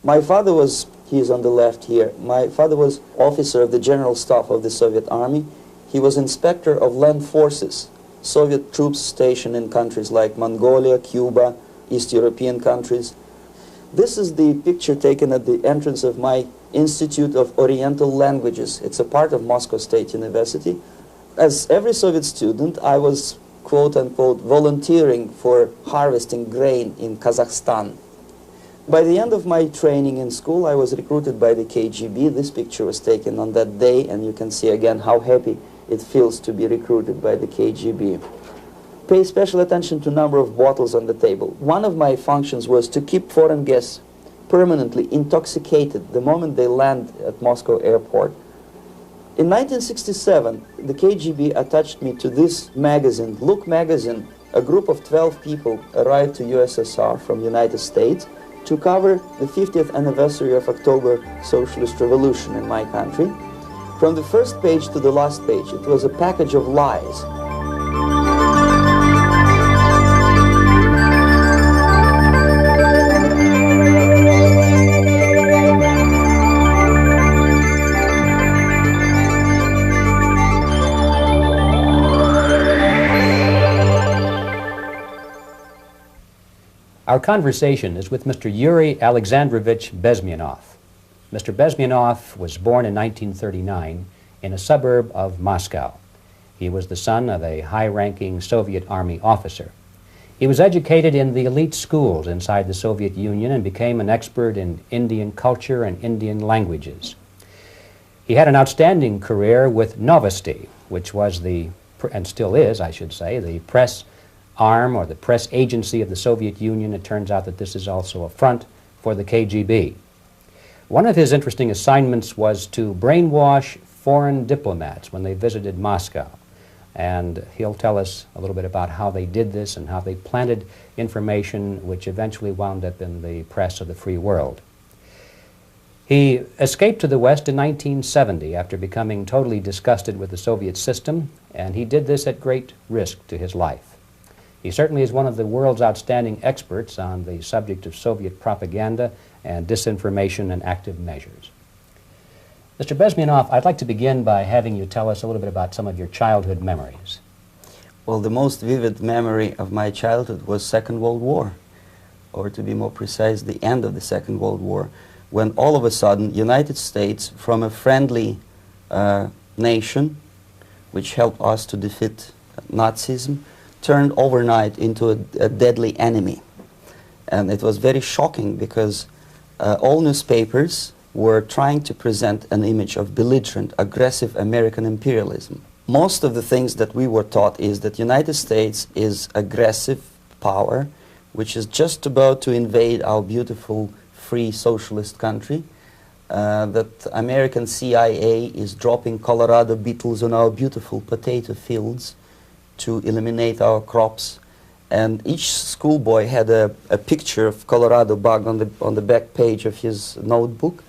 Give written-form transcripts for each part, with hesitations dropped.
My father was, he is on the left here, my father was officer of the General Staff of the Soviet Army. He was inspector of land forces, Soviet troops stationed in countries like Mongolia, Cuba, East European countries. This is the picture taken at the entrance of my Institute of Oriental Languages. It's a part of Moscow State University. As every Soviet student, I was, quote-unquote, volunteering for harvesting grain in Kazakhstan. By the end of my training in school, I was recruited by the KGB. This picture was taken on that day, and you can see again how happy it feels to be recruited by the KGB. Pay special attention to number of bottles on the table. One of my functions was to keep foreign guests permanently intoxicated the moment they land at Moscow airport. In 1967, the KGB attached me to this magazine, Look magazine. A group of 12 people arrived to USSR from United States to cover the 50th anniversary of October Socialist Revolution in my country. From the first page to the last page, it was a package of lies. Our conversation is with Mr. Yuri Alexandrowich Bezmenow. Mr. Bezmenow was born in 1939 in a suburb of Moscow. He was the son of a high-ranking Soviet Army officer. He was educated in the elite schools inside the Soviet Union and became an expert in Indian culture and Indian languages. He had an outstanding career with Novosti, which was the, and still is, I should say, the press arm or the press agency of the Soviet Union. It turns out that this is also a front for the KGB. One of his interesting assignments was to brainwash foreign diplomats when they visited Moscow. And he'll tell us a little bit about how they did this and how they planted information which eventually wound up in the press of the free world. He escaped to the West in 1970 after becoming totally disgusted with the Soviet system, and he did this at great risk to his life. He certainly is one of the world's outstanding experts on the subject of Soviet propaganda and disinformation and active measures. Mr. Bezmenow, I'd like to begin by having you tell us a little bit about some of your childhood memories. Well, the most vivid memory of my childhood was Second World War, or to be more precise, the end of the Second World War, when all of a sudden United States, from a friendly nation, which helped us to defeat Nazism, turned overnight into a deadly enemy. And it was very shocking because all newspapers were trying to present an image of belligerent, aggressive American imperialism. Most of the things that we were taught is that United States is aggressive power, which is just about to invade our beautiful, free socialist country, that American CIA is dropping Colorado beetles on our beautiful potato fields to eliminate our crops, and each schoolboy had a picture of Colorado bug on the back page of his notebook,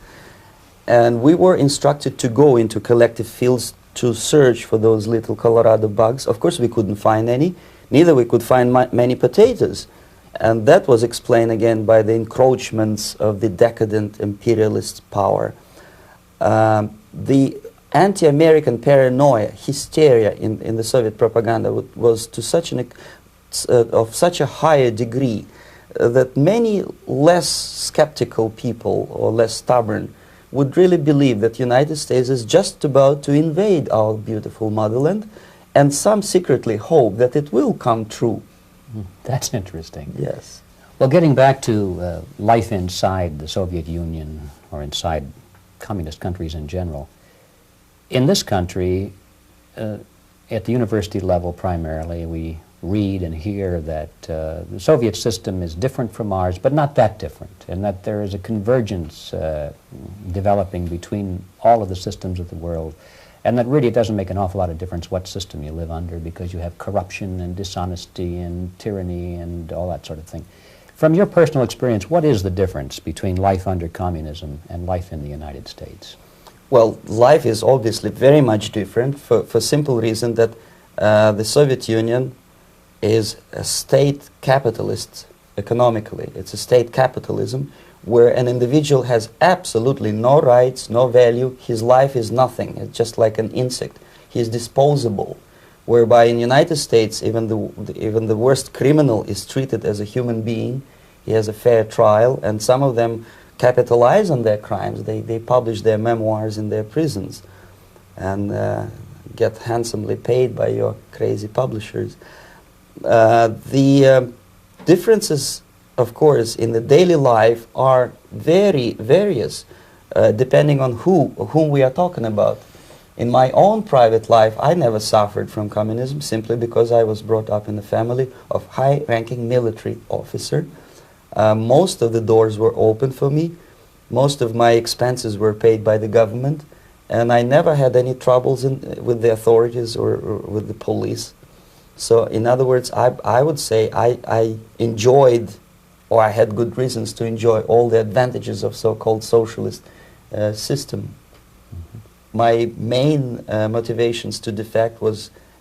and we were instructed to go into collective fields to search for those little Colorado bugs. Of course we couldn't find any, neither we could find many potatoes, and that was explained again by the encroachments of the decadent imperialist power. The anti-American paranoia, hysteria in the Soviet propaganda was to such of such a higher degree that many less skeptical people or less stubborn would really believe that United States is just about to invade our beautiful motherland, and some secretly hope that it will come true. That's interesting. Yes. Well, getting back to life inside the Soviet Union or inside communist countries in general, in this country, at the university level primarily, we read and hear that the Soviet system is different from ours, but not that different, and that there is a convergence developing between all of the systems of the world, and that really it doesn't make an awful lot of difference what system you live under, because you have corruption and dishonesty and tyranny and all that sort of thing. From your personal experience, what is the difference between life under communism and life in the United States? Well, life is obviously very much different for simple reason that the Soviet Union is a state capitalist economically. It's a state capitalism where an individual has absolutely no rights, no value, his life is nothing, it's just like an insect. He is disposable, whereby in the United States even the worst criminal is treated as a human being, he has a fair trial, and some of them capitalize on their crimes. They publish their memoirs in their prisons and get handsomely paid by your crazy publishers. The differences, of course, in the daily life are very various, depending on whom we are talking about. In my own private life, I never suffered from communism simply because I was brought up in a family of high-ranking military officer. Most of the doors were open for me. Most of my expenses were paid by the government, and I never had any troubles with the authorities or with the police. So, in other words, I would say I enjoyed, or I had good reasons to enjoy, all the advantages of so-called socialist system. My main motivations to defect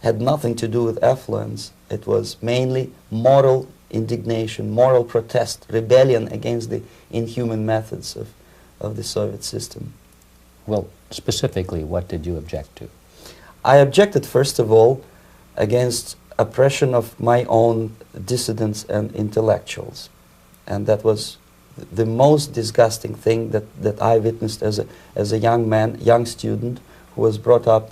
had nothing to do with affluence. It was mainly moral indignation, moral protest, rebellion against the inhuman methods of the Soviet system. Well, specifically, what did you object to? I objected, first of all, against oppression of my own dissidents and intellectuals. And that was the most disgusting thing that I witnessed as a young man, young student, who was brought up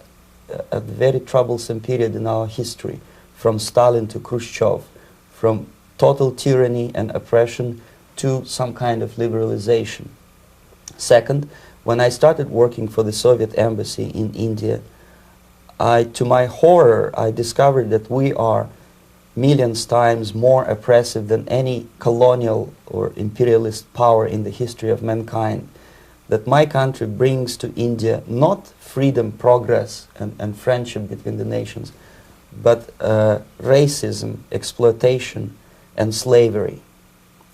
at a very troublesome period in our history, from Stalin to Khrushchev, from total tyranny and oppression to some kind of liberalization. Second, when I started working for the Soviet embassy in India, to my horror, I discovered that we are millions times more oppressive than any colonial or imperialist power in the history of mankind. That my country brings to India not freedom, progress, and friendship between the nations, but racism, exploitation, and slavery,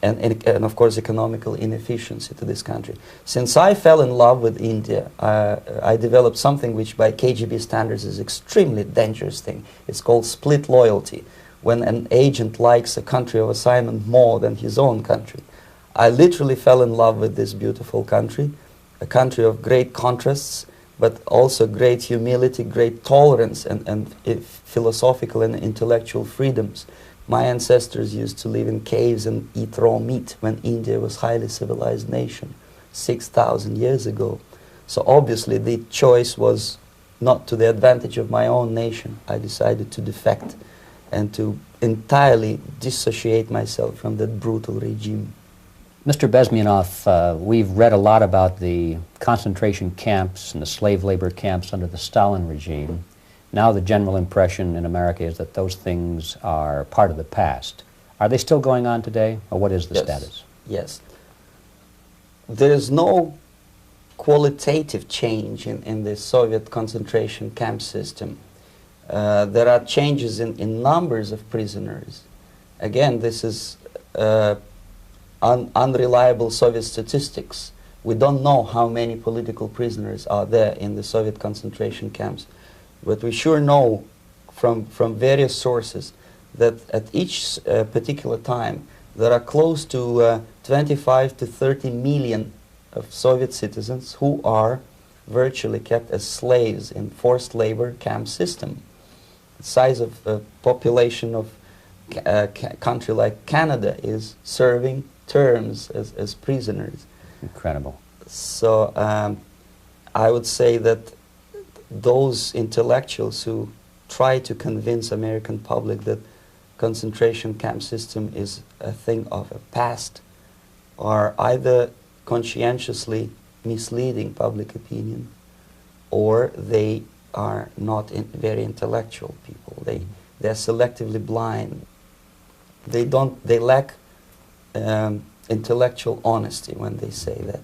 and of course economical inefficiency to this country. Since I fell in love with India, I developed something which by KGB standards is extremely dangerous thing. It's called split loyalty, when an agent likes a country of assignment more than his own country. I literally fell in love with this beautiful country, a country of great contrasts, but also great humility, great tolerance, and philosophical and intellectual freedoms. My ancestors used to live in caves and eat raw meat when India was a highly civilized nation 6,000 years ago. So obviously the choice was not to the advantage of my own nation. I decided to defect and to entirely dissociate myself from that brutal regime. Mr. Bezmenov, we've read a lot about the concentration camps and the slave labor camps under the Stalin regime. Now the general impression in America is that those things are part of the past. Are they still going on today, or what is the status? Yes. There is no qualitative change in the Soviet concentration camp system. There are changes in numbers of prisoners. Again, this is unreliable Soviet statistics. We don't know how many political prisoners are there in the Soviet concentration camps. But we sure know from various sources that at each particular time there are close to 25 to 30 million of Soviet citizens who are virtually kept as slaves in forced labor camp system. The size of the population of a country like Canada is serving terms as prisoners. Incredible. So I would say that those intellectuals who try to convince American public that concentration camp system is a thing of the past are either conscientiously misleading public opinion, or they are not very intellectual people. They're selectively blind. They lack intellectual honesty when they say that.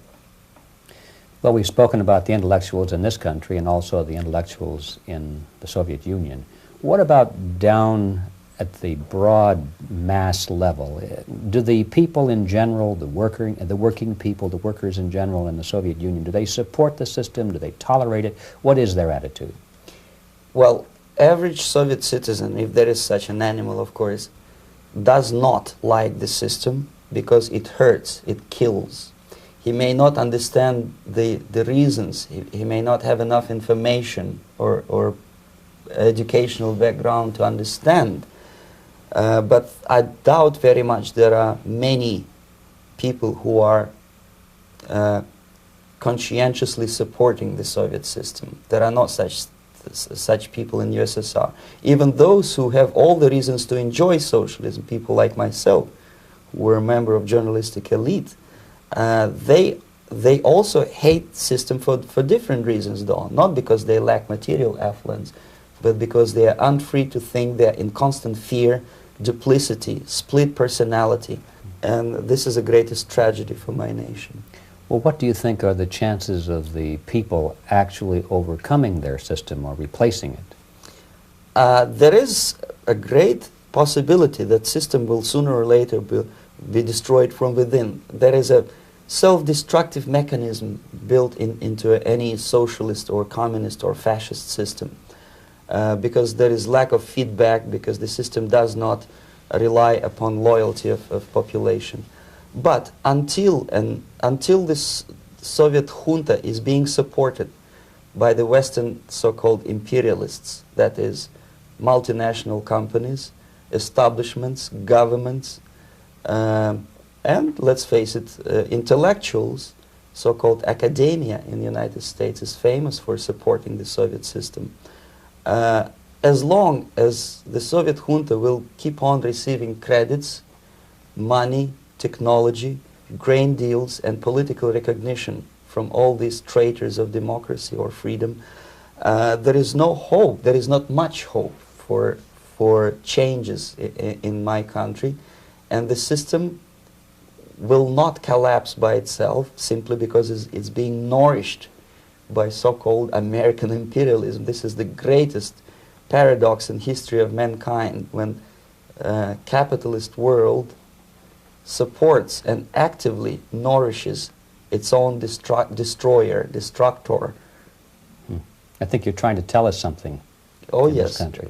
Well, we've spoken about the intellectuals in this country and also the intellectuals in the Soviet Union. What about down at the broad mass level? Do the people in general, the working people, the workers in general in the Soviet Union, do they support the system? Do they tolerate it? What is their attitude? Well, average Soviet citizen, if there is such an animal, of course, does not like the system because it hurts, it kills. he may not understand the reasons. He may not have enough information or educational background to understand. But I doubt very much there are many people who are conscientiously supporting the Soviet system. There are not such people in USSR. Even those who have all the reasons to enjoy socialism, people like myself, who were a member of journalistic elite, they also hate the system for different reasons, though. Not because they lack material affluence, but because they are unfree to think, they are in constant fear, duplicity, split personality. And this is the greatest tragedy for my nation. Well, what do you think are the chances of the people actually overcoming their system or replacing it? There is a great possibility that system will sooner or later be destroyed from within. There is a self-destructive mechanism built into any socialist or communist or fascist system, because there is lack of feedback, because the system does not rely upon loyalty of population. But until this Soviet junta is being supported by the Western so-called imperialists, that is, multinational companies, establishments, governments, and let's face it, intellectuals, so-called academia in the United States is famous for supporting the Soviet system. As long as the Soviet junta will keep on receiving credits, money, technology, grain deals, and political recognition from all these traitors of democracy or freedom, there is no hope, there is not much hope for changes in my country, and the system will not collapse by itself simply because it's being nourished by so-called American imperialism. This is the greatest paradox in history of mankind, when capitalist world supports and actively nourishes its own destroyer, destructor. I think you're trying to tell us something. Oh, in yes. This country.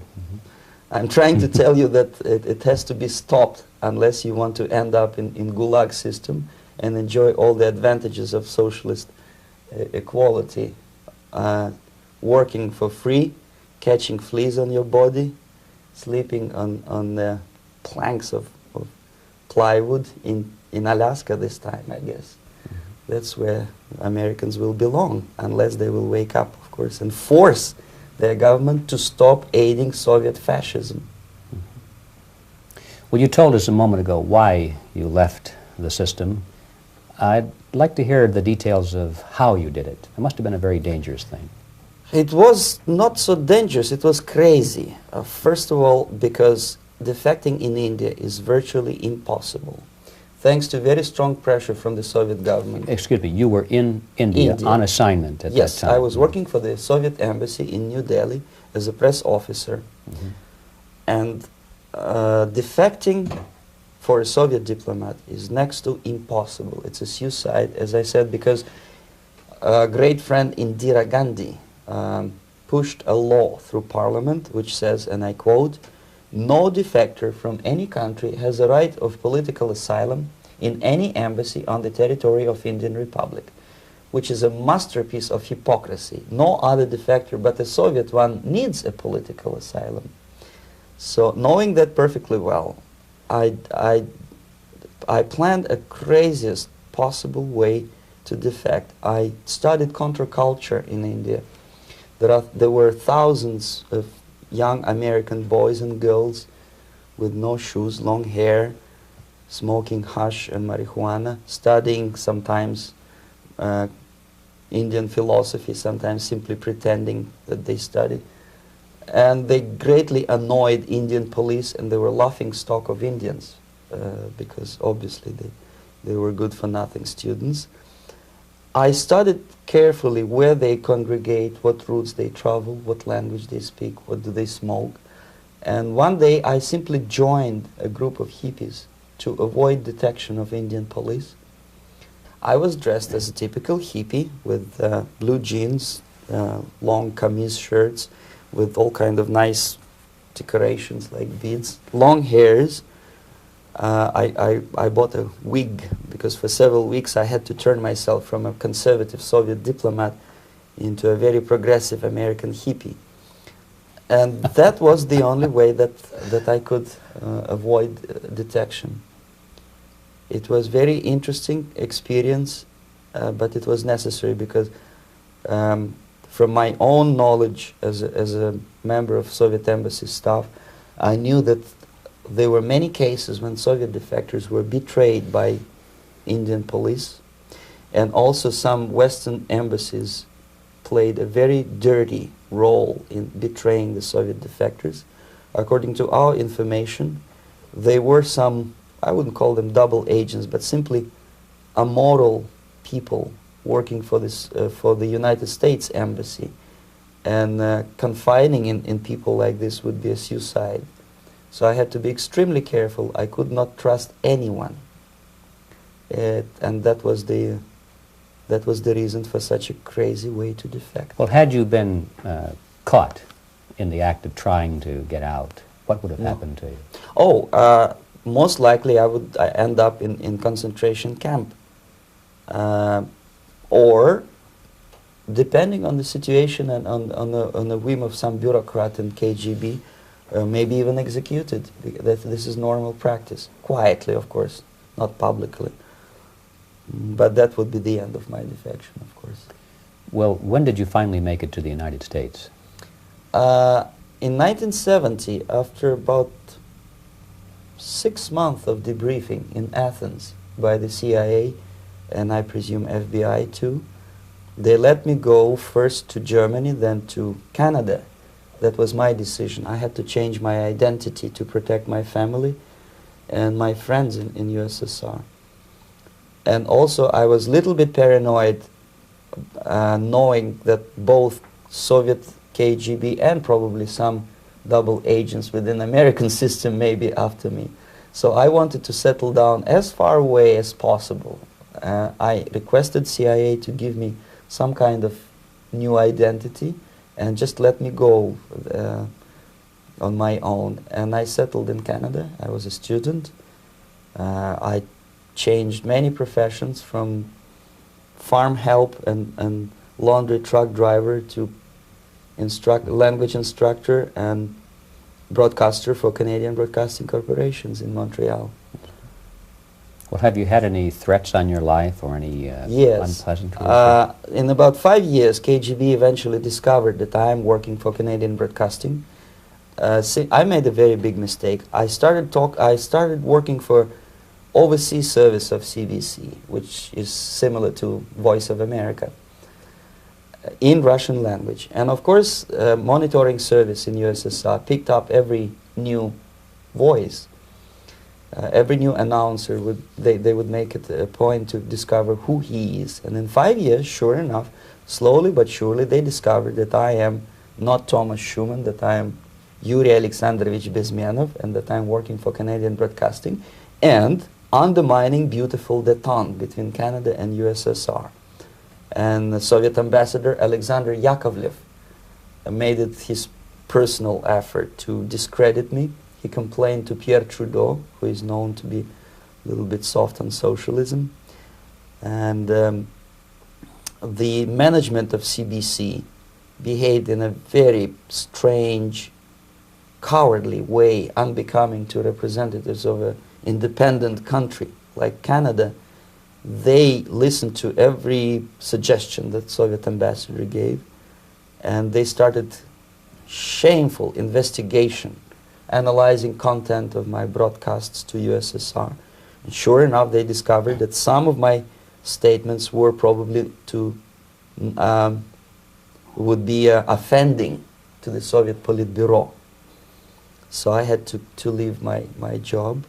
I'm trying to tell you that it has to be stopped unless you want to end up in Gulag system and enjoy all the advantages of socialist equality. Working for free, catching fleas on your body, sleeping on the planks of plywood in Alaska this time, I guess. That's where Americans will belong, unless they will wake up, of course, and force their government to stop aiding Soviet fascism. Well, you told us a moment ago why you left the system. I'd like to hear the details of how you did it. It must have been a very dangerous thing. It was not so dangerous, it was crazy. First of all, because defecting in India is virtually impossible, thanks to very strong pressure from the Soviet government. Excuse me, you were in India on assignment at that time? Yes, I was working for the Soviet embassy in New Delhi as a press officer. And defecting for a Soviet diplomat is next to impossible. It's a suicide, as I said, because a great friend Indira Gandhi pushed a law through parliament which says, and I quote, "No defector from any country has a right of political asylum in any embassy on the territory of Indian Republic," which is a masterpiece of hypocrisy. No other defector but a Soviet one needs a political asylum. So knowing that perfectly well, I planned a craziest possible way to defect. I studied counterculture in India. There were thousands of young American boys and girls with no shoes, long hair, smoking hash and marijuana, studying sometimes Indian philosophy, sometimes simply pretending that they study. And they greatly annoyed Indian police, and they were laughing stock of Indians because obviously they were good-for-nothing students. I studied carefully where they congregate, what routes they travel, what language they speak, what do they smoke. And one day I simply joined a group of hippies to avoid detection of Indian police. I was dressed as a typical hippie with blue jeans, long camise shirts with all kind of nice decorations like beads, long hairs. I bought a wig because for several weeks I had to turn myself from a conservative Soviet diplomat into a very progressive American hippie. And that was the only way that I could avoid detection. It was very interesting experience, but it was necessary because from my own knowledge as a member of Soviet embassy staff, I knew that there were many cases when Soviet defectors were betrayed by Indian police, and also some Western embassies played a very dirty role in betraying the Soviet defectors. According to our information, they were some, I wouldn't call them double agents, but simply amoral people working for this for the United States embassy, and confiding in people like this would be a suicide. So I had to be extremely careful. I could not trust anyone, and that was the reason for such a crazy way to defect. Well, had you been caught in the act of trying to get out, what would have happened to you? Oh, most likely I would end up in concentration camp, or, depending on the situation and on the whim of some bureaucrat in KGB, maybe even executed. This is normal practice, quietly, of course, not publicly. But that would be the end of my defection, of course. Well, when did you finally make it to the United States? In 1970, after about 6 months of debriefing in Athens by the CIA, and I presume FBI too, they let me go first to Germany, then to Canada. That was my decision. I had to change my identity to protect my family and my friends in USSR. And also I was a little bit paranoid, knowing that both Soviet KGB and probably some double agents within American system may be after me. So I wanted to settle down as far away as possible. I requested CIA to give me some kind of new identity and just let me go on my own. And I settled in Canada. I was a student. I changed many professions, from farm help and laundry truck driver to language instructor and broadcaster for Canadian Broadcasting Corporations in Montreal. Well, have you had any threats on your life or any yes. unpleasant careers? In about 5 years, KGB eventually discovered that I am working for Canadian Broadcasting. I made a very big mistake. I started working for overseas service of CBC, which is similar to Voice of America, in Russian language. And of course, monitoring service in USSR picked up every new voice. Every new announcer they would make it a point to discover who he is. And in 5 years, sure enough, slowly but surely, they discovered that I am not Thomas Schumann, that I am Yuri Alexandrowich Bezmenow, and that I am working for Canadian Broadcasting, and undermining beautiful détente between Canada and USSR. And the Soviet ambassador Alexander Yakovlev made it his personal effort to discredit me. He complained to Pierre Trudeau, who is known to be a little bit soft on socialism. And the management of CBC behaved in a very strange, cowardly way, unbecoming to representatives of an independent country like Canada. They listened to every suggestion that Soviet ambassador gave, and they started shameful investigation, analyzing content of my broadcasts to USSR. And sure enough, they discovered that some of my statements were probably would be offending to the Soviet Politburo. So I had to leave my job.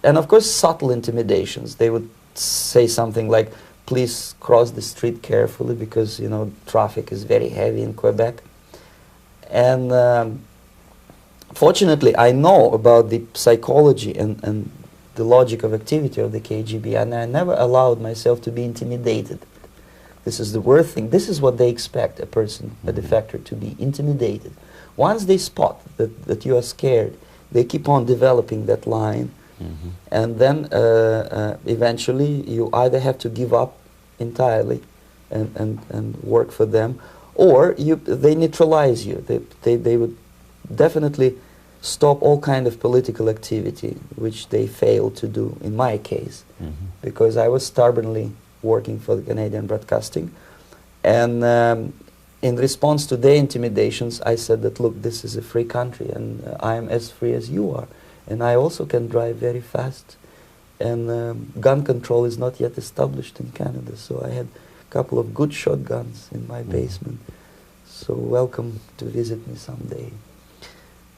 And of course, subtle intimidations. They would say something like, please cross the street carefully because, you know, traffic is very heavy in Quebec. And fortunately, I know about the psychology and the logic of activity of the KGB, and I never allowed myself to be intimidated. This is the worst thing. This is what they expect a person, a defector, to be intimidated. Once they spot that you are scared, they keep on developing that line, And then eventually you either have to give up entirely and work for them, or they neutralize you. They would definitely stop all kind of political activity, which they failed to do in my case, because I was stubbornly working for the Canadian Broadcasting. And in response to their intimidations, I said that, look, this is a free country, and I am as free as you are. And I also can drive very fast. And gun control is not yet established in Canada, so I had a couple of good shotguns in my basement. So welcome to visit me someday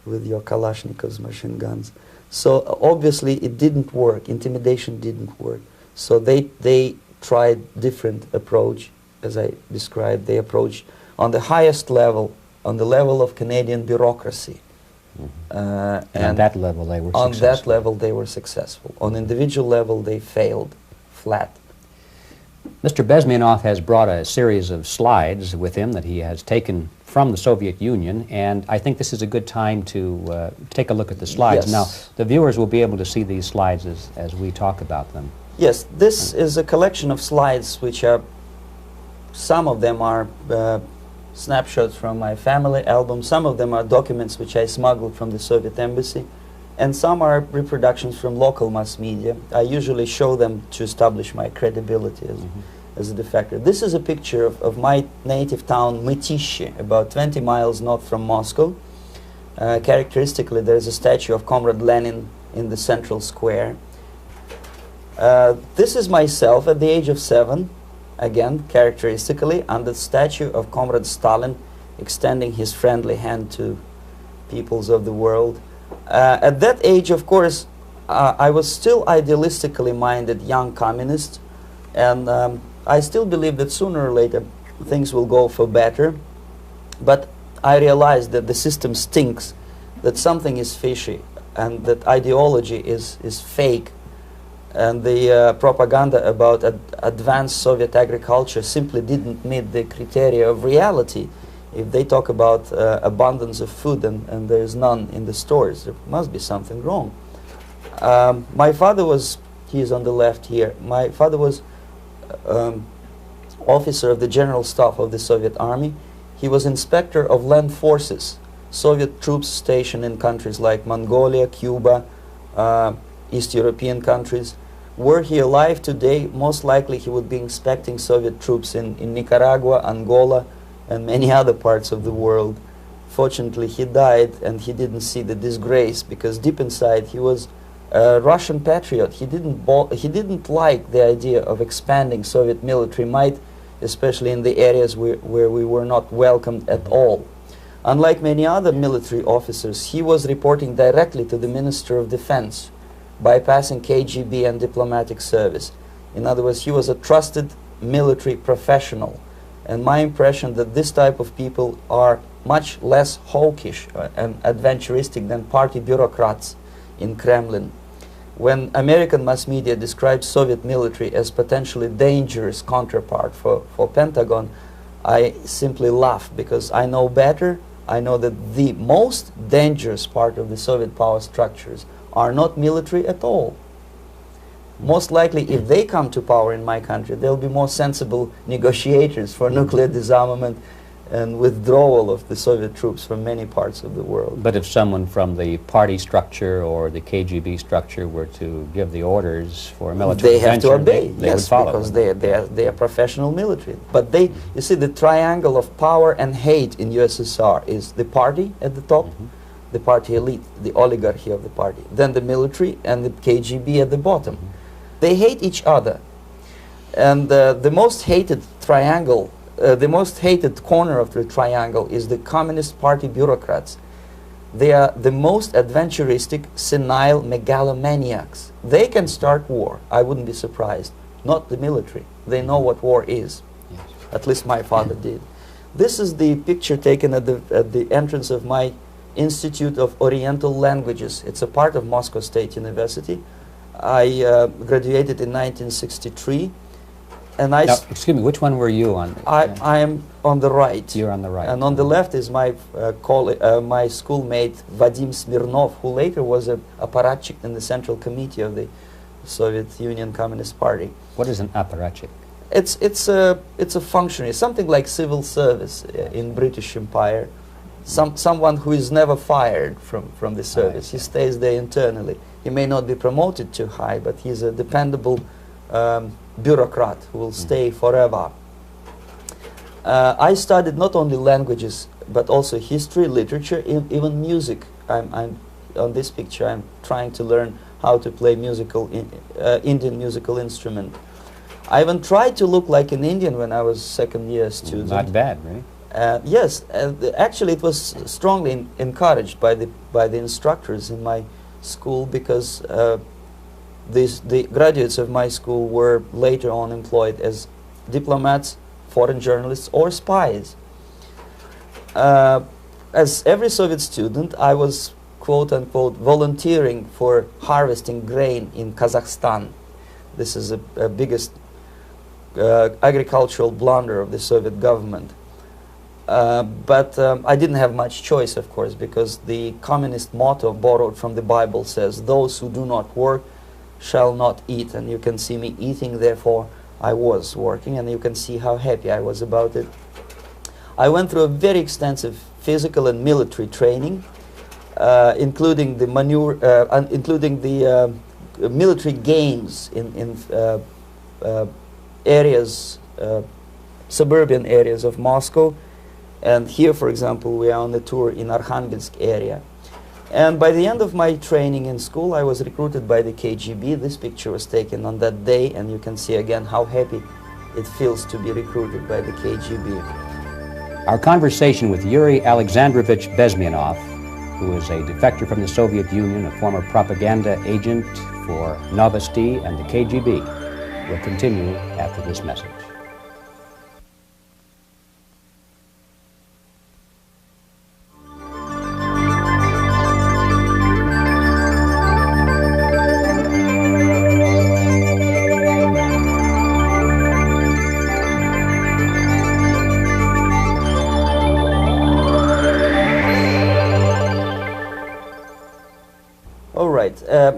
with your Kalashnikov's machine guns. So obviously it didn't work. Intimidation didn't work. So they tried different approach, as I described. They approached on the highest level, on the level of Canadian bureaucracy. And on that level they were successful. On that level they were successful. On individual level they failed flat. Mr. Bezmenow has brought a series of slides with him that he has taken from the Soviet Union, and I think this is a good time to take a look at the slides. Yes. Now, the viewers will be able to see these slides as we talk about them. Yes, this is a collection of slides which are, some of them are snapshots from my family album, some of them are documents which I smuggled from the Soviet embassy, and some are reproductions from local mass media. I usually show them to establish my credibility as a defector. This is a picture of my native town, Mytishi, about 20 miles north from Moscow. Characteristically, there is a statue of Comrade Lenin in the central square. This is myself at the age of 7, again, characteristically, under the statue of Comrade Stalin, extending his friendly hand to peoples of the world. At that age, of course, I was still idealistically minded young communist, and I still believe that sooner or later things will go for better. But I realized that the system stinks, that something is fishy, and that ideology is fake. And the propaganda about advanced Soviet agriculture simply didn't meet the criteria of reality. If they talk about abundance of food and there is none in the stores, there must be something wrong. My father was, he is on the left here, my father was officer of the General Staff of the Soviet Army. He was inspector of land forces, Soviet troops stationed in countries like Mongolia, Cuba, East European countries. Were he alive today, most likely he would be inspecting Soviet troops in Nicaragua, Angola, and many other parts of the world. Fortunately, he died and he didn't see the disgrace, because deep inside he was a Russian patriot. He didn't like the idea of expanding Soviet military might, especially in the areas where we were not welcomed at all. Unlike many other military officers, he was reporting directly to the Minister of Defense, bypassing KGB and diplomatic service. In other words, he was a trusted military professional. And my impression that this type of people are much less hawkish and adventuristic than party bureaucrats in Kremlin. When American mass media describes Soviet military as potentially dangerous counterpart for Pentagon, I simply laugh, because I know better. I know that the most dangerous part of the Soviet power structures are not military at all. Most likely, if they come to power in my country, they'll be more sensible negotiators for nuclear disarmament and withdrawal of the Soviet troops from many parts of the world. But if someone from the party structure or the KGB structure were to give the orders for a military intervention, they have to obey, they yes, would follow because them. they are professional military. But they, you see, the triangle of power and hate in USSR is the party at the top, the party elite, the oligarchy of the party, then the military and the KGB at the bottom. They hate each other, and the most hated triangle, the most hated corner of the triangle is the Communist Party bureaucrats. They are the most adventuristic, senile megalomaniacs. They can start war, I wouldn't be surprised. Not the military. They know what war is. Yes. At least my father did. This is the picture taken at the entrance of my Institute of Oriental Languages. It's a part of Moscow State University. I graduated in 1963. And now, excuse me, which one were you on? I am on the right. You're on the right. And on the left is my my schoolmate Vadim Smirnov, who later was a apparatchik in the Central Committee of the Soviet Union Communist Party. What is an apparatchik? It's a functionary, something like civil service in British Empire. Someone who is never fired from the service. He stays there internally. He may not be promoted too high, but he's a dependable bureaucrat who will stay forever. I studied not only languages, but also history, literature, even music. I'm on this picture. I'm trying to learn how to play Indian musical instrument. I even tried to look like an Indian when I was second-year student. Not bad, right? Yes, actually it was strongly encouraged by the instructors in my school, because the graduates of my school were later on employed as diplomats, foreign journalists, or spies. As every Soviet student, I was quote-unquote volunteering for harvesting grain in Kazakhstan. This is the biggest agricultural blunder of the Soviet government. But I didn't have much choice, of course, because the communist motto borrowed from the Bible says, "Those who do not work shall not eat." And you can see me eating, therefore I was working, and you can see how happy I was about it. I went through a very extensive physical and military training, including the military games in areas, suburban areas of Moscow. And here, for example, we are on the tour in Arkhangelsk area. And by the end of my training in school, I was recruited by the KGB. This picture was taken on that day, and you can see again how happy it feels to be recruited by the KGB. Our conversation with Yuri Alexandrowich Bezmenov, who is a defector from the Soviet Union, a former propaganda agent for Novosti and the KGB, will continue after this message.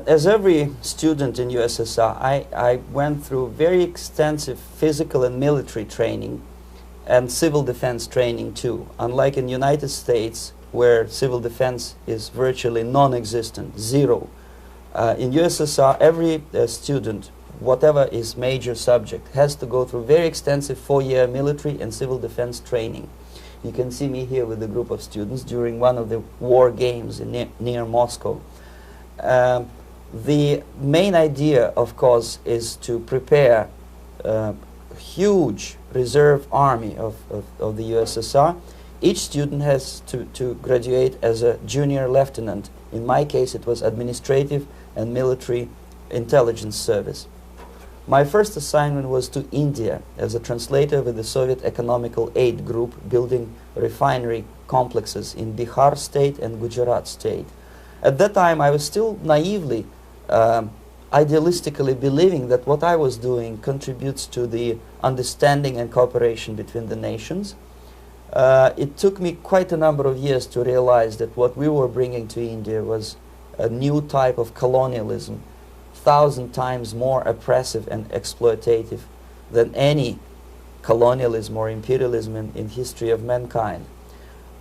As every student in USSR, I went through very extensive physical and military training and civil defense training too. Unlike in the United States, where civil defense is virtually non-existent, zero. In USSR, every student, whatever his major subject, has to go through very extensive 4-year military and civil defense training. You can see me here with a group of students during one of the war games near Moscow. The main idea, of course, is to prepare a huge reserve army of the USSR. Each student has to graduate as a junior lieutenant. In my case, it was administrative and military intelligence service. My first assignment was to India as a translator with the Soviet Economical Aid Group, building refinery complexes in Bihar state and Gujarat state. At that time, I was still naively, idealistically believing that what I was doing contributes to the understanding and cooperation between the nations. It took me quite a number of years to realize that what we were bringing to India was a new type of colonialism, 1,000 times more oppressive and exploitative than any colonialism or imperialism in history of mankind.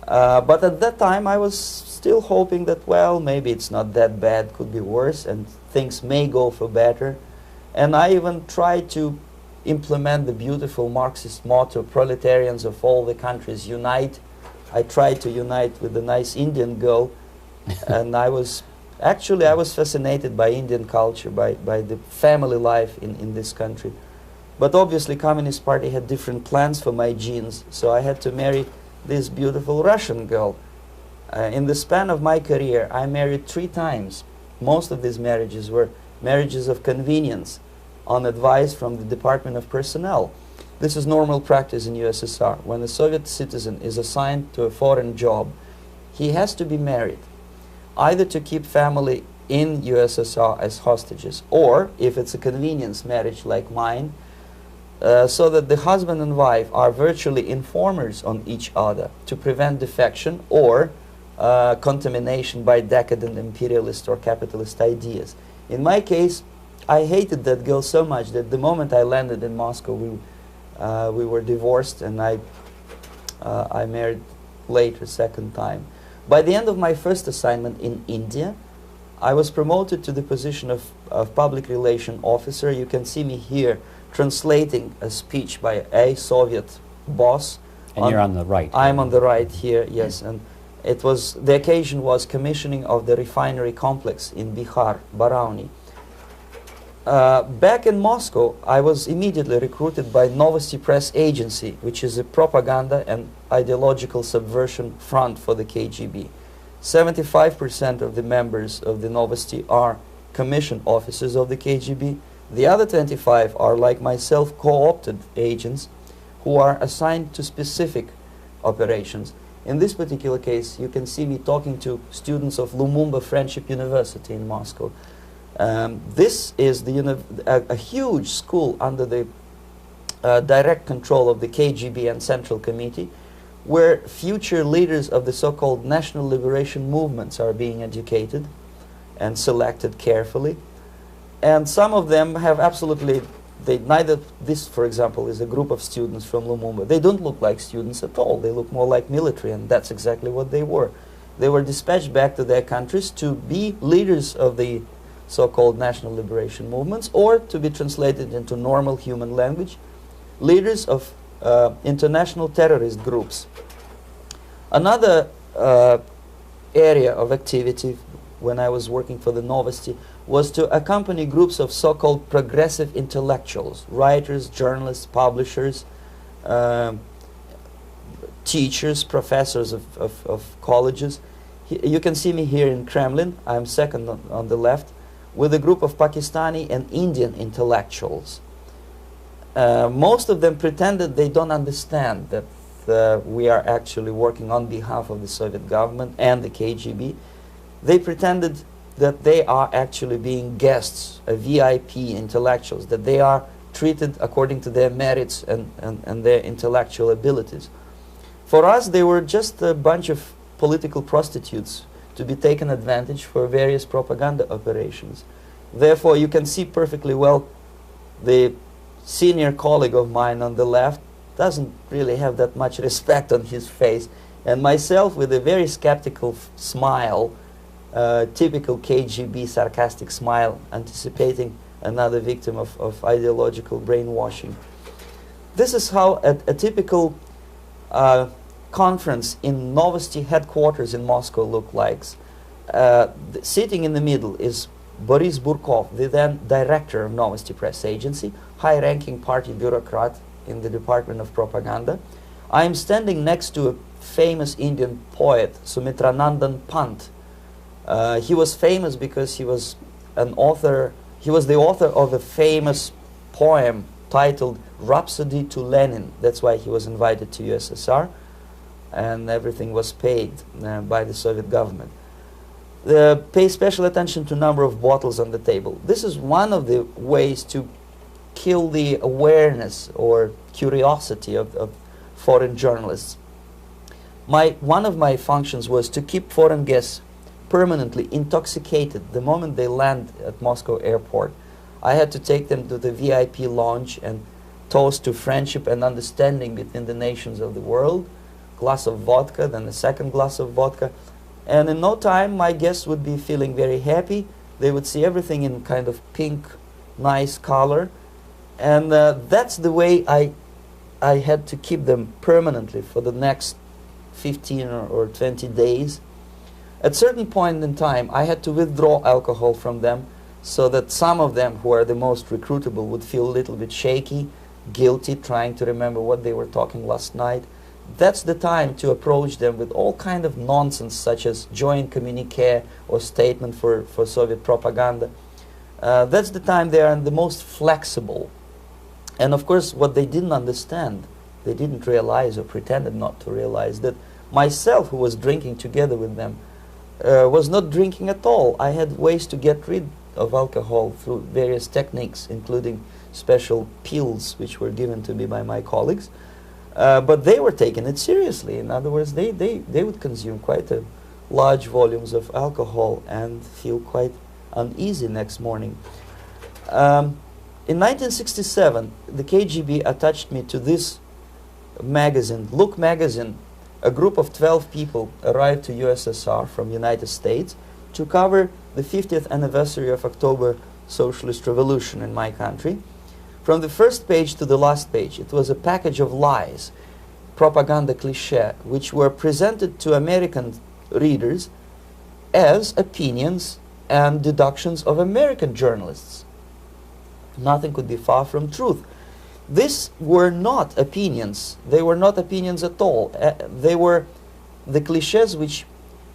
But at that time, I was still hoping that, well, maybe it's not that bad, could be worse, and things may go for better. And I even tried to implement the beautiful Marxist motto, "Proletarians of all the countries unite." I tried to unite with the nice Indian girl, and I was fascinated by Indian culture, by the family life in this country. But obviously, Communist Party had different plans for my genes, so I had to marry this beautiful Russian girl. In the span of my career, I married 3 times. Most of these marriages were marriages of convenience, on advice from the Department of Personnel. This is normal practice in USSR. When a Soviet citizen is assigned to a foreign job, he has to be married, either to keep family in USSR as hostages, or, if it's a convenience marriage like mine, so that the husband and wife are virtually informers on each other to prevent defection or contamination by decadent imperialist or capitalist ideas. In my case, I hated that girl so much that the moment I landed in Moscow, we were divorced, and I married later, second time. By the end of my first assignment in India, I was promoted to the position of public relation officer. You can see me here translating a speech by a Soviet boss. And you're on the right. I'm on the right here, yes. And it was, the occasion was commissioning of the refinery complex in Bihar, Barauni. Back in Moscow, I was immediately recruited by Novosti Press Agency, which is a propaganda and ideological subversion front for the KGB. 75% of the members of the Novosti are commissioned officers of the KGB. The other 25 are, like myself, co-opted agents who are assigned to specific operations. In this particular case, you can see me talking to students of Lumumba Friendship University in Moscow. This is a huge school under the direct control of the KGB and Central Committee, where future leaders of the so-called national liberation movements are being educated and selected carefully. And some of them have absolutely, neither, this for example is a group of students from Lumumba. They don't look like students at all. They look more like military, and that's exactly what they were. They were dispatched back to their countries to be leaders of the so-called national liberation movements, or to be translated into normal human language, leaders of international terrorist groups. Another area of activity when I was working for the Novosti was to accompany groups of so-called progressive intellectuals, writers, journalists, publishers, teachers, professors of colleges. You can see me here in Kremlin. I'm second on the left, with a group of Pakistani and Indian intellectuals. Most of them pretended they don't understand that we are actually working on behalf of the Soviet government and the KGB. They pretended that they are actually being guests, VIP intellectuals, that they are treated according to their merits and their intellectual abilities. For us, they were just a bunch of political prostitutes to be taken advantage for various propaganda operations. Therefore, you can see perfectly well the senior colleague of mine on the left doesn't really have that much respect on his face, and myself with a very skeptical smile, typical KGB sarcastic smile, anticipating another victim of ideological brainwashing. This is how a typical conference in Novosti headquarters in Moscow looked like. Sitting in the middle is Boris Burkov, the then director of Novosti Press Agency, high-ranking party bureaucrat in the Department of Propaganda. I am standing next to a famous Indian poet, Sumitranandan Pant. He was famous because he was an author. He was the author of a famous poem titled Rhapsody to Lenin. That's why he was invited to USSR, and everything was paid by the Soviet government. Pay special attention to number of bottles on the table. This is one of the ways to kill the awareness or curiosity of foreign journalists. One of my functions was to keep foreign guests permanently intoxicated the moment they land at Moscow airport. I had to take them to the VIP lounge and toast to friendship and understanding between the nations of the world. Glass of vodka, then a second glass of vodka. And in no time, my guests would be feeling very happy. They would see everything in kind of pink, nice color. And that's the way I had to keep them permanently for the next 15 or 20 days. At a certain point in time, I had to withdraw alcohol from them so that some of them who are the most recruitable would feel a little bit shaky, guilty, trying to remember what they were talking last night. That's the time to approach them with all kind of nonsense, such as joint communique or statement for Soviet propaganda. That's the time they are the most flexible. And of course, what they didn't understand, they didn't realize or pretended not to realize, that myself, who was drinking together with them, was not drinking at all. I had ways to get rid of alcohol through various techniques, including special pills which were given to me by my colleagues. But they were taking it seriously. In other words, they would consume quite large volumes of alcohol and feel quite uneasy next morning. In 1967, the KGB attached me to this magazine, Look magazine. A group of 12 people arrived to USSR from United States to cover the 50th anniversary of October Socialist Revolution in my country. From the first page to the last page, it was a package of lies, propaganda cliché, which were presented to American readers as opinions and deductions of American journalists. Nothing could be far from truth. These were not opinions. They were not opinions at all. They were the clichés which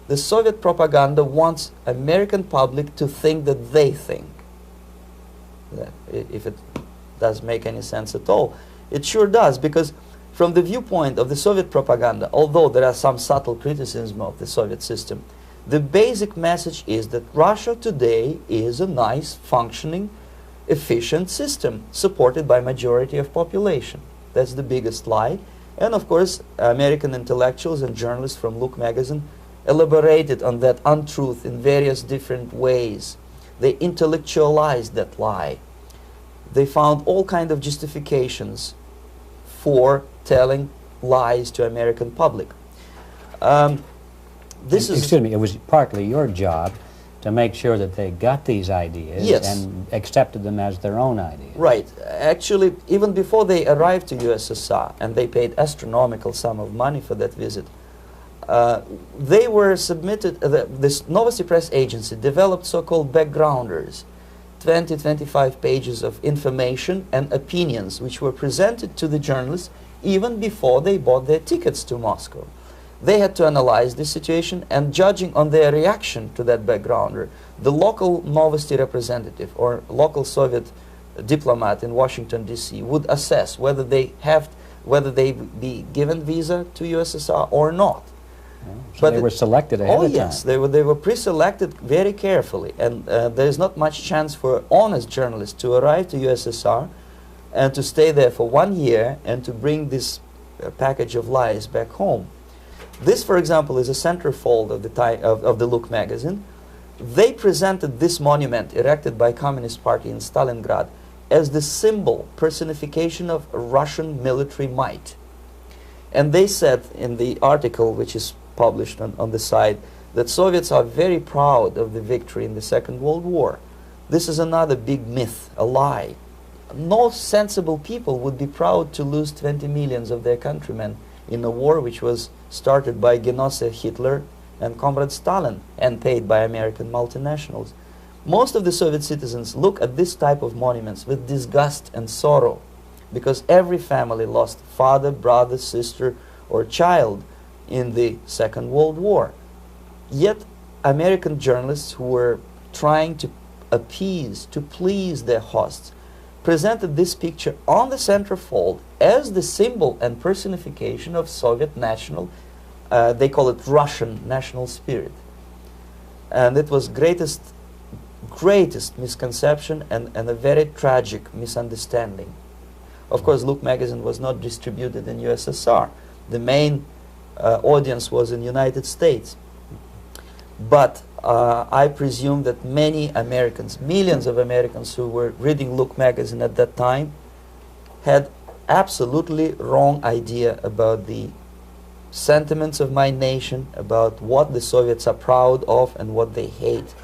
the Soviet propaganda wants American public to think that they think. If it does make any sense at all. It sure does, because from the viewpoint of the Soviet propaganda, although there are some subtle criticisms of the Soviet system, the basic message is that Russia today is a nice, functioning, efficient system supported by majority of population. That's the biggest lie. And of course, American intellectuals and journalists from Look magazine elaborated on that untruth in various different ways. They intellectualized that lie. They found all kinds of justifications for telling lies to American public. Excuse me, it was partly your job to make sure that they got these ideas, yes, and accepted them as their own ideas. Right. Actually, even before they arrived to USSR, and they paid astronomical sum of money for that visit, they were submitted, this Novosti Press Agency developed so-called backgrounders, 20-25 pages of information and opinions which were presented to the journalists even before they bought their tickets to Moscow. They had to analyze the situation, and judging on their reaction to that backgrounder, the local Novosti representative or local Soviet diplomat in Washington, D.C. would assess whether they be given visa to USSR or not. So but they were selected ahead of time. Oh yes, they were pre-selected very carefully, and there is not much chance for honest journalists to arrive to USSR and to stay there for 1 year and to bring this package of lies back home. This, for example, is a centerfold of the Look magazine. They presented this monument erected by Communist Party in Stalingrad as the symbol, personification of Russian military might. And they said in the article, which is published on the site, that Soviets are very proud of the victory in the Second World War. This is another big myth, a lie. No sensible people would be proud to lose 20 millions of their countrymen in a war which was started by Genosse Hitler and Comrade Stalin and paid by American multinationals. Most of the Soviet citizens look at this type of monuments with disgust and sorrow, because every family lost father, brother, sister, or child in the Second World War. Yet American journalists who were trying to appease, to please their hosts, presented this picture on the centerfold as the symbol and personification of Soviet national, they call it Russian national spirit. And it was greatest misconception and a very tragic misunderstanding. Of course, Look magazine was not distributed in USSR. The main audience was in United States. But I presume that many Americans, millions of Americans who were reading Look magazine at that time, had absolutely wrong idea about the sentiments of my nation, about what the Soviets are proud of and what they hate.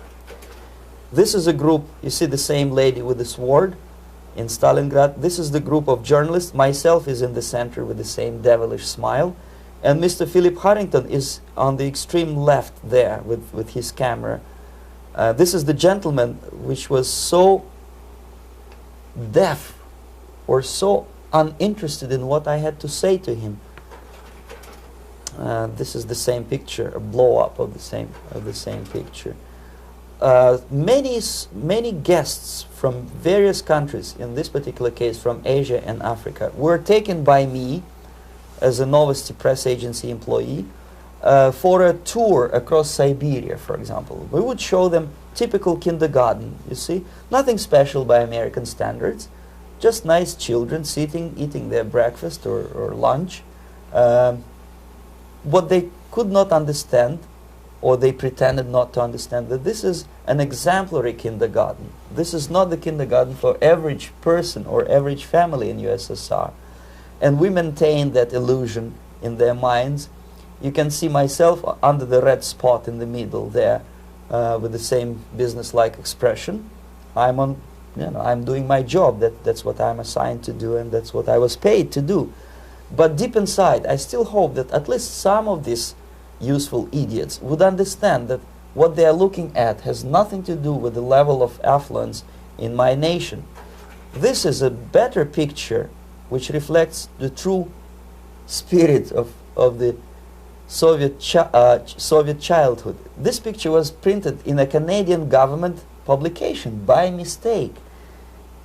This is a group, you see the same lady with the sword in Stalingrad. This is the group of journalists. Myself is in the center with the same devilish smile. And Mr. Philip Harrington is on the extreme left there with his camera. This is the gentleman which was so deaf or so uninterested in what I had to say to him. This is the same picture, a blow-up of the same picture. Many guests from various countries, in this particular case from Asia and Africa, were taken by me as a Novosti Press Agency employee for a tour across Siberia, for example. We would show them typical kindergarten, you see, nothing special by American standards, just nice children sitting, eating their breakfast or lunch. What they could not understand, or they pretended not to understand, that this is an exemplary kindergarten. This is not the kindergarten for average person or average family in USSR. And we maintain that illusion in their minds. You can see myself under the red spot in the middle there, with the same business-like expression. I'm doing my job. That's what I'm assigned to do, and that's what I was paid to do. But deep inside, I still hope that at least some of these useful idiots would understand that what they are looking at has nothing to do with the level of affluence in my nation. This is a better picture which reflects the true spirit of the Soviet childhood. This picture was printed in a Canadian government publication by mistake.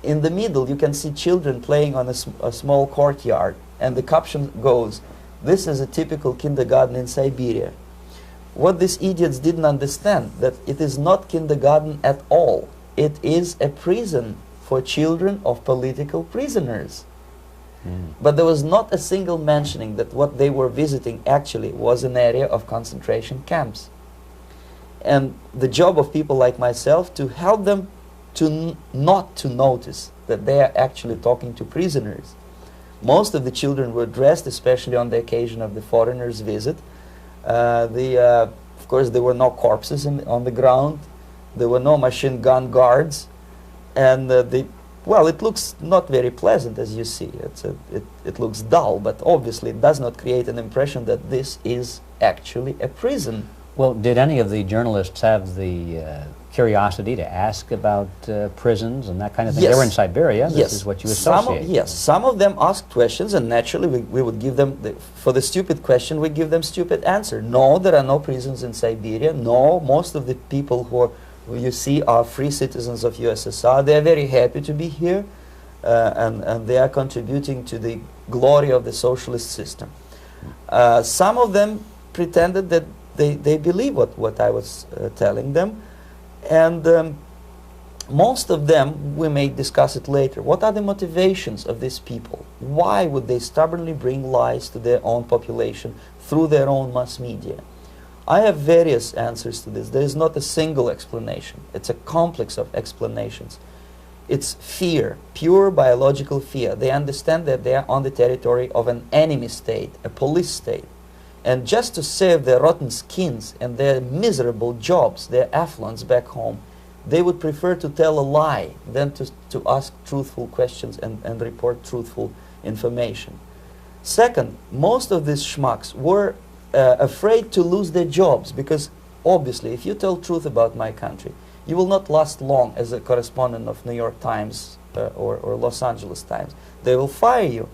In the middle you can see children playing on a small courtyard, and the caption goes, "This is a typical kindergarten in Siberia." What these idiots didn't understand, that it is not kindergarten at all. It is a prison for children of political prisoners. But there was not a single mentioning that what they were visiting actually was an area of concentration camps. And the job of people like myself to help them to not to notice that they are actually talking to prisoners. Most of the children were dressed, especially on the occasion of the foreigners' visit. Of course, there were no corpses on the ground. There were no machine gun guards. And well, it looks not very pleasant, as you see. It looks dull, but obviously it does not create an impression that this is actually a prison. Well, did any of the journalists have the curiosity to ask about prisons and that kind of thing? Yes. They were in Siberia. This Yes. is what you associate. Yes, some of them asked questions, and naturally we would give them, for the stupid question, we give them stupid answer. No, there are no prisons in Siberia. No, most of the people who you see are free citizens of USSR. They are very happy to be here, and they are contributing to the glory of the socialist system. Some of them pretended that they believe what I was telling them, and most of them, we may discuss it later, what are the motivations of these people? Why would they stubbornly bring lies to their own population through their own mass media? I have various answers to this. There is not a single explanation. It's a complex of explanations. It's fear, pure biological fear. They understand that they are on the territory of an enemy state, a police state. And just to save their rotten skins and their miserable jobs, their affluence back home, they would prefer to tell a lie than to ask truthful questions and report truthful information. Second, most of these schmucks were afraid to lose their jobs, because obviously if you tell truth about my country, you will not last long as a correspondent of New York Times or Los Angeles Times. They will fire you.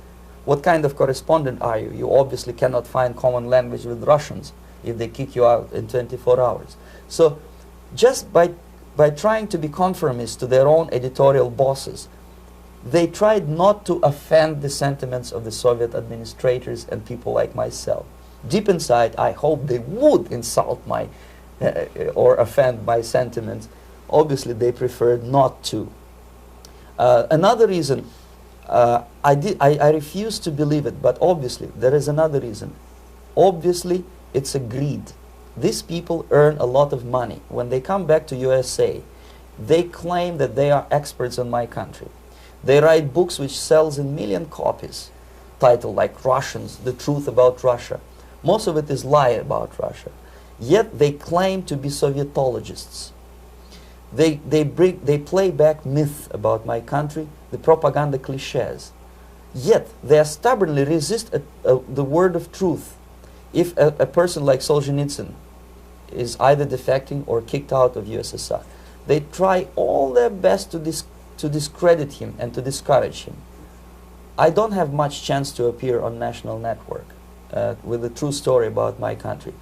What kind of correspondent are you? You obviously cannot find common language with Russians if they kick you out in 24 hours. So just by trying to be conformist to their own editorial bosses, they tried not to offend the sentiments of the Soviet administrators and people like myself. Deep inside, I hope they would insult my or offend my sentiments. Obviously, they preferred not to. Another reason, I refuse to believe it, but obviously there is another reason. Obviously, it's a greed. These people earn a lot of money. When they come back to USA, they claim that they are experts on my country. They write books which sells in million copies, titled like Russians, The Truth About Russia. Most of it is lie about Russia. Yet they claim to be Sovietologists. They play back myth about my country, the propaganda cliches. Yet they stubbornly resist the word of truth. If a person like Solzhenitsyn is either defecting or kicked out of USSR, they try all their best to discredit him and to discourage him. I don't have much chance to appear on national network with a true story about my country.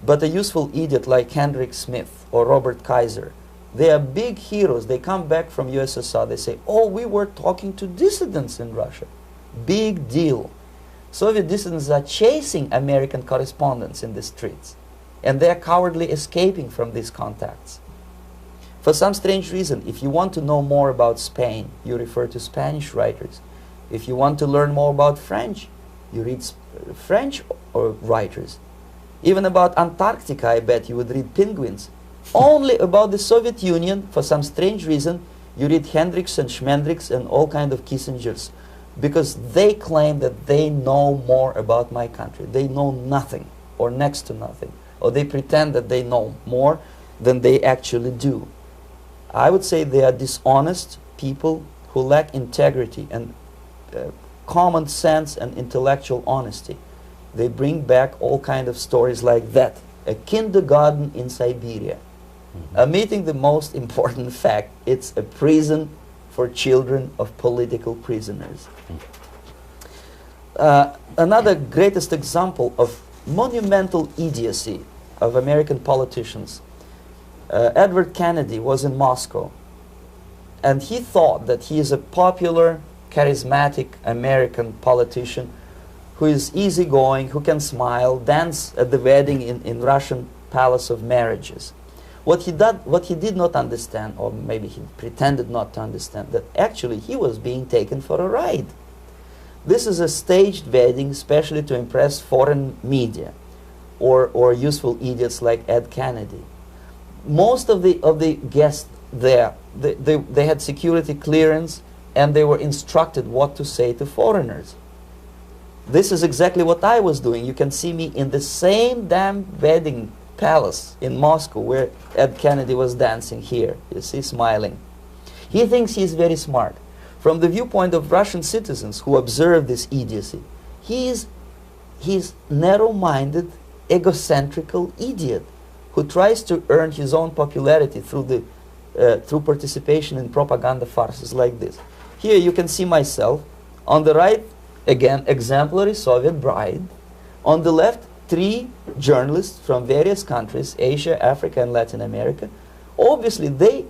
But a useful idiot like Hendrik Smith or Robert Kaiser, they are big heroes. They come back from USSR. They say, oh, we were talking to dissidents in Russia. Big deal. Soviet dissidents are chasing American correspondents in the streets, and they are cowardly escaping from these contacts. For some strange reason, if you want to know more about Spain, you refer to Spanish writers. If you want to learn more about French, you read French writers. Even about Antarctica, I bet you would read penguins. Only about the Soviet Union, for some strange reason, you read Hendricks and Schmendricks and all kind of Kissingers, because they claim that they know more about my country. They know nothing, or next to nothing, or they pretend that they know more than they actually do. I would say they are dishonest people who lack integrity and common sense and intellectual honesty. They bring back all kind of stories like that. A kindergarten in Siberia. Omitting the most important fact, it's a prison for children of political prisoners. Another greatest example of monumental idiocy of American politicians. Edward Kennedy was in Moscow, and he thought that he is a popular, charismatic American politician who is easygoing, who can smile, dance at the wedding in Russian Palace of Marriages. What he did not understand, or maybe he pretended not to understand, that actually he was being taken for a ride. This is a staged wedding, especially to impress foreign media or useful idiots like Ed Kennedy. Most of the guests there, they had security clearance, and they were instructed what to say to foreigners. This is exactly what I was doing. You can see me in the same damn wedding palace in Moscow where Ed Kennedy was dancing here. You see, smiling. He thinks he's very smart. From the viewpoint of Russian citizens who observe this idiocy, he's narrow-minded, egocentrical idiot who tries to earn his own popularity through participation in propaganda farces like this. Here you can see myself. On the right, again, exemplary Soviet bride. On the left, 3 journalists from various countries, Asia, Africa, and Latin America. Obviously, they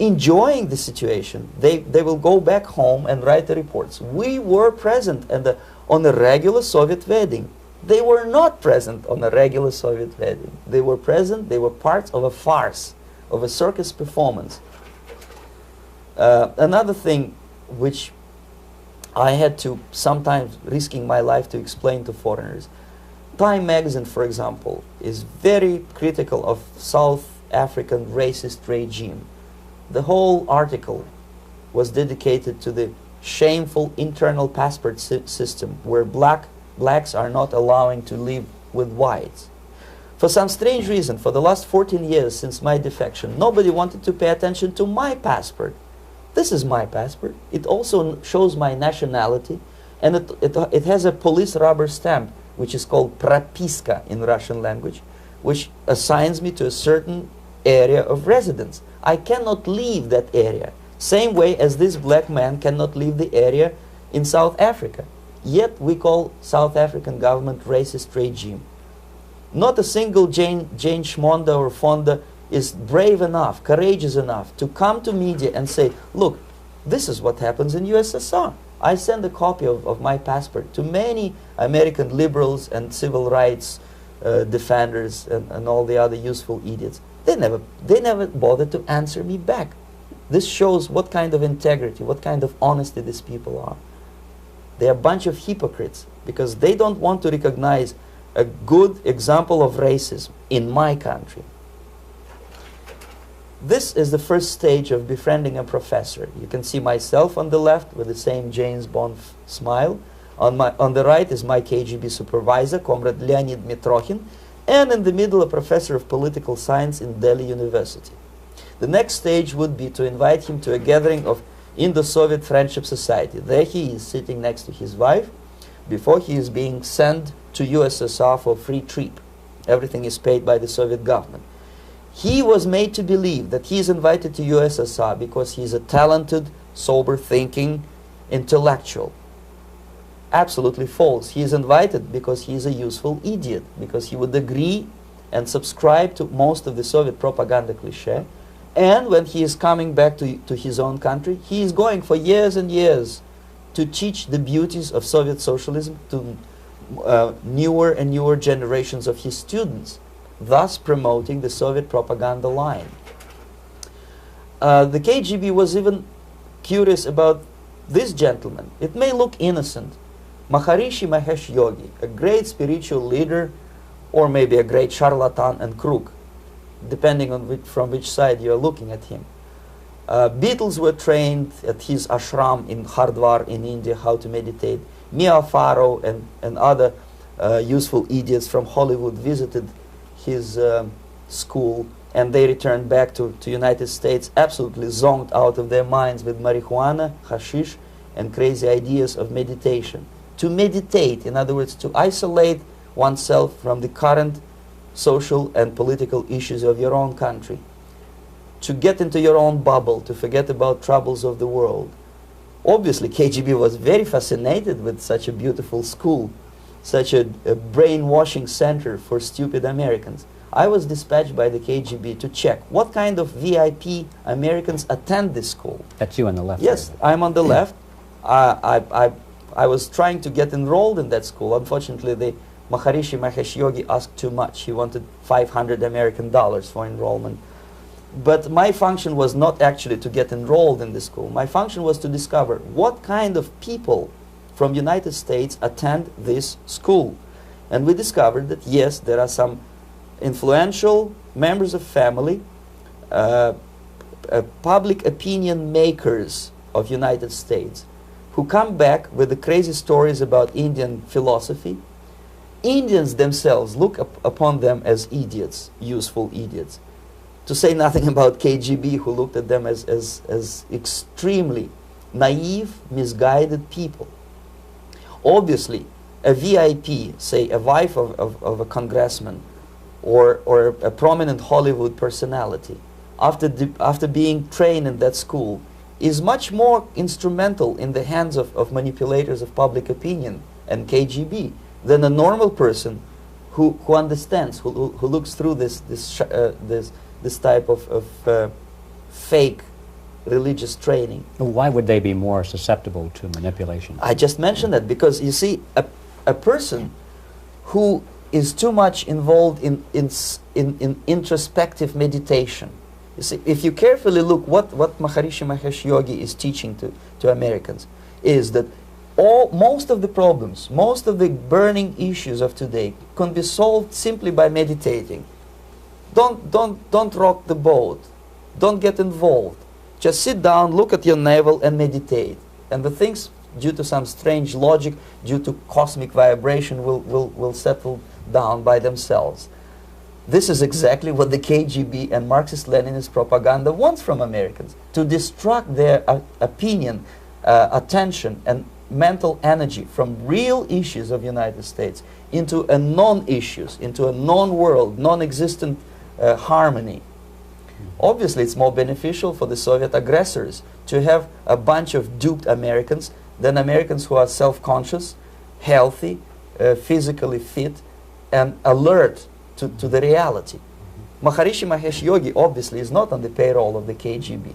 enjoying the situation. They will go back home and write the reports. We were present on a regular Soviet wedding. They were not present on a regular Soviet wedding. They were present, they were parts of a farce, of a circus performance. Another thing which I had to, sometimes risking my life, to explain to foreigners. Time magazine, for example, is very critical of South African racist regime. The whole article was dedicated to the shameful internal passport system where blacks are not allowing to live with whites. For some strange reason, for the last 14 years since my defection, nobody wanted to pay attention to my passport. This is my passport. It also shows my nationality, and it has a police rubber stamp, which is called propiska in Russian language, which assigns me to a certain area of residence. I cannot leave that area, same way as this black man cannot leave the area in South Africa. Yet we call South African government racist regime. Not a single Jane Schmonda or Fonda is brave enough, courageous enough to come to media and say, look, this is what happens in USSR. I send a copy of my passport to many American liberals and civil rights defenders and all the other useful idiots. They never bothered to answer me back. This shows what kind of integrity, what kind of honesty these people are. They're a bunch of hypocrites because they don't want to recognize a good example of racism in my country. This is the first stage of befriending a professor. You can see myself on the left with the same James Bond smile. On the right is my KGB supervisor, Comrade Leonid Mitrokhin, and in the middle a professor of political science in Delhi University. The next stage would be to invite him to a gathering of Indo-Soviet Friendship Society. There he is sitting next to his wife before he is being sent to USSR for free trip. Everything is paid by the Soviet government. He was made to believe that he is invited to USSR because he is a talented, sober-thinking intellectual. Absolutely false. He is invited because he is a useful idiot, because he would agree and subscribe to most of the Soviet propaganda cliché. And when he is coming back to his own country, he is going for years and years to teach the beauties of Soviet socialism to newer and newer generations of his students, thus promoting the Soviet propaganda line. The KGB was even curious about this gentleman. It may look innocent. Maharishi Mahesh Yogi, a great spiritual leader, or maybe a great charlatan and crook, depending on from which side you are looking at him. Beatles were trained at his ashram in Hardwar in India how to meditate. Mia Farrow and other useful idiots from Hollywood visited his school, and they returned back to United States absolutely zonked out of their minds with marijuana, hashish, and crazy ideas of meditation. To meditate, in other words, to isolate oneself from the current social and political issues of your own country. To get into your own bubble, to forget about troubles of the world. Obviously, KGB was very fascinated with such a beautiful school, such a brainwashing center for stupid Americans. I was dispatched by the KGB to check what kind of VIP Americans attend this school. That's you on the left. Yes, I'm on the left. I was trying to get enrolled in that school. Unfortunately, the Maharishi Mahesh Yogi asked too much. He wanted $500 American for enrollment. But my function was not actually to get enrolled in the school. My function was to discover what kind of people from United States attend this school. And we discovered that, yes, there are some influential members of family, public opinion makers of United States, who come back with the crazy stories about Indian philosophy. Indians themselves look upon them as idiots, useful idiots. To say nothing about KGB, who looked at them as extremely naive, misguided people. Obviously, a VIP, say a wife of a congressman, or a prominent Hollywood personality, after being trained in that school, is much more instrumental in the hands of manipulators of public opinion and KGB than a normal person who understands, who looks through this type of fake religious training. Why would they be more susceptible to manipulation? I just mentioned that because, you see, a person who is too much involved in introspective meditation. You see, if you carefully look what Maharishi Mahesh Yogi is teaching to Americans, is that most of the problems, most of the burning issues of today can be solved simply by meditating. Don't rock the boat. Don't get involved. Just sit down, look at your navel, and meditate. And the things, due to some strange logic, due to cosmic vibration, will settle down by themselves. This is exactly what the KGB and Marxist-Leninist propaganda wants from Americans, to distract their opinion, attention, and mental energy from real issues of United States into a non-issues, into a non-world, non-existent harmony. Obviously, it's more beneficial for the Soviet aggressors to have a bunch of duped Americans than Americans who are self-conscious, healthy, physically fit, and alert to the reality. Maharishi Mahesh Yogi obviously is not on the payroll of the KGB.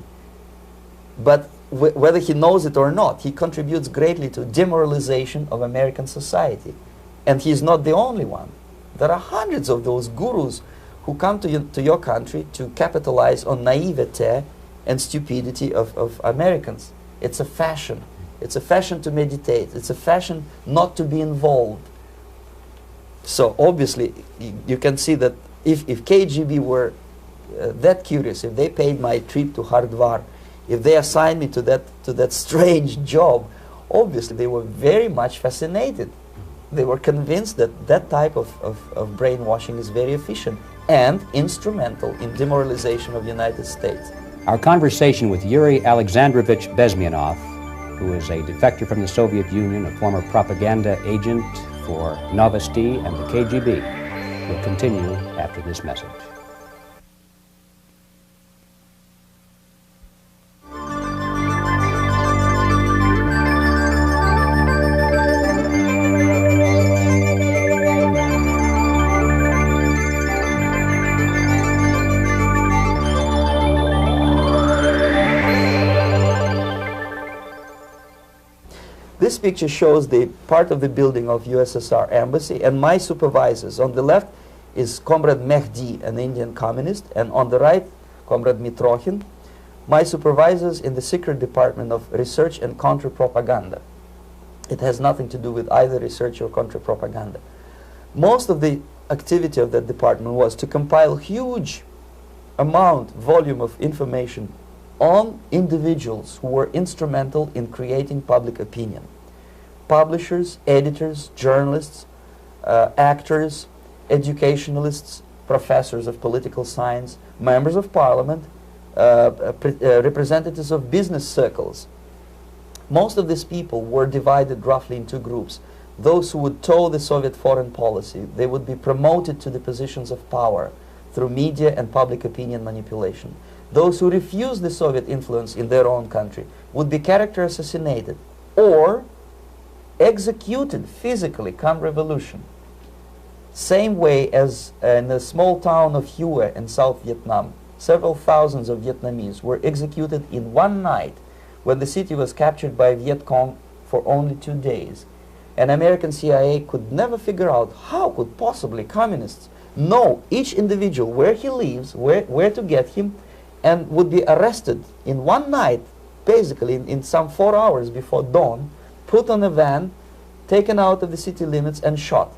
But whether he knows it or not, he contributes greatly to demoralization of American society. And he's not the only one. There are hundreds of those gurus who come to your country to capitalize on naivete and stupidity of Americans. It's a fashion. It's a fashion to meditate. It's a fashion not to be involved. So obviously, you can see that if KGB were that curious, if they paid my trip to Hardwar, if they assigned me to that strange job, obviously they were very much fascinated. They were convinced that that type of brainwashing is very efficient and instrumental in demoralization of the United States. Our conversation with Yuri Alexandrowich Bezmenov, who is a defector from the Soviet Union, a former propaganda agent for Novosti and the KGB, will continue after this message. This picture shows the part of the building of USSR embassy, and my supervisors. On the left is Comrade Mehdi, an Indian communist, and on the right, Comrade Mitrokhin, my supervisors in the secret department of research and counter-propaganda. It has nothing to do with either research or counter-propaganda. Most of the activity of that department was to compile huge volume of information on individuals who were instrumental in creating public opinion. Publishers, editors, journalists, actors, educationalists, professors of political science, members of parliament, representatives of business circles. Most of these people were divided roughly in two groups. Those who would toe the Soviet foreign policy, they would be promoted to the positions of power through media and public opinion manipulation. Those who refused the Soviet influence in their own country would be character assassinated or executed physically come revolution. Same way as in the small town of Hue in South Vietnam, several thousands of Vietnamese were executed in one night when the city was captured by Viet Cong for only 2 days. And American CIA could never figure out how could possibly communists know each individual, where he lives, where to get him, and would be arrested in one night, basically in some 4 hours before dawn, put on a van, taken out of the city limits and shot.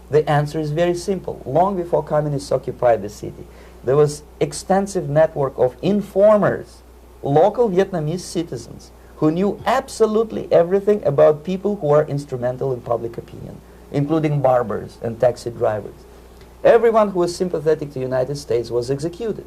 The answer is very simple. Long before communists occupied the city, there was extensive network of informers, local Vietnamese citizens, who knew absolutely everything about people who are instrumental in public opinion, including barbers and taxi drivers. Everyone who was sympathetic to the United States was executed.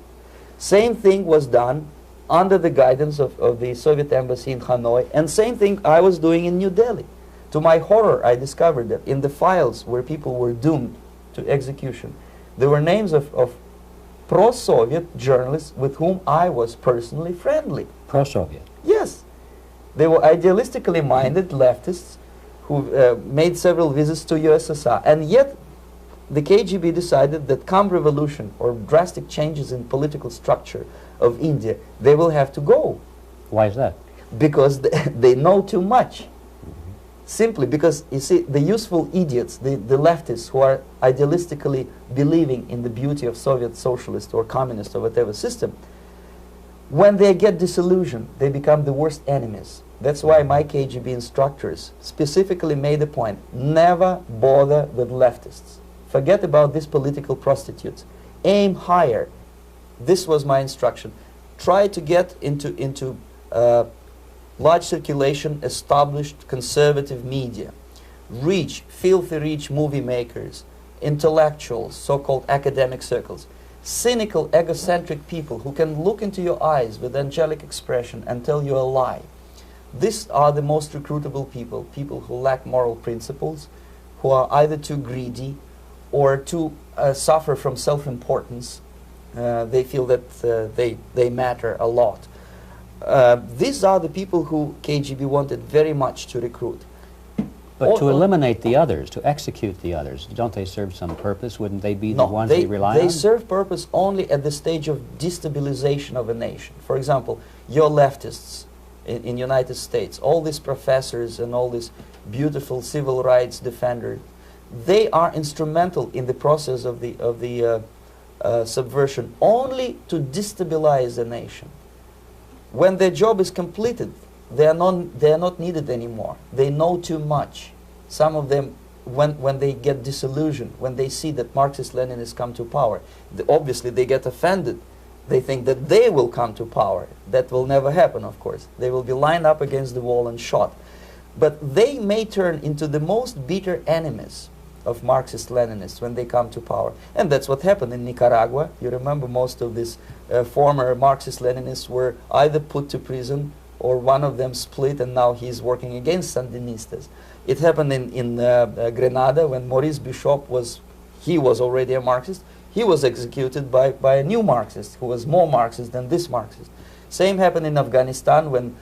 Same thing was done under the guidance of the Soviet embassy in Hanoi, and same thing I was doing in New Delhi. To my horror, I discovered that in the files where people were doomed to execution, there were names of pro-Soviet journalists with whom I was personally friendly. Pro-Soviet? Yes. They were idealistically minded leftists who made several visits to USSR, and yet the KGB decided that come revolution or drastic changes in political structure of India, they will have to go. Why is that? Because they know too much. Simply because, you see, the useful idiots, the leftists who are idealistically believing in the beauty of Soviet socialist or communist or whatever system, when they get disillusioned, they become the worst enemies. That's why my KGB instructors specifically made a point, never bother with leftists. Forget about these political prostitutes. Aim higher. This was my instruction. Try to get into large circulation, established conservative media. Rich, filthy rich movie makers, intellectuals, so-called academic circles. Cynical, egocentric people who can look into your eyes with angelic expression and tell you a lie. These are the most recruitable people, people who lack moral principles, who are either too greedy or too suffer from self-importance. They feel that they matter a lot. These are the people who KGB wanted very much to recruit. But to eliminate the others, to execute the others, don't they serve some purpose? Wouldn't they be the ones they rely on? They serve purpose only at the stage of destabilization of a nation. For example, your leftists in United States, all these professors and all these beautiful civil rights defenders, they are instrumental in the process of the subversion only to destabilize the nation. When their job is completed, they are not needed anymore. They know too much. Some of them, when they get disillusioned, when they see that Marxist-Leninists come to power, obviously they get offended. They think that they will come to power. That will never happen, of course. They will be lined up against the wall and shot. But they may turn into the most bitter enemies of Marxist-Leninists when they come to power. And that's what happened in Nicaragua. You remember most of these former Marxist-Leninists were either put to prison or one of them split and now he's working against Sandinistas. It happened in Grenada when Maurice Bishop was already a Marxist. He was executed by a new Marxist who was more Marxist than this Marxist. Same happened in Afghanistan when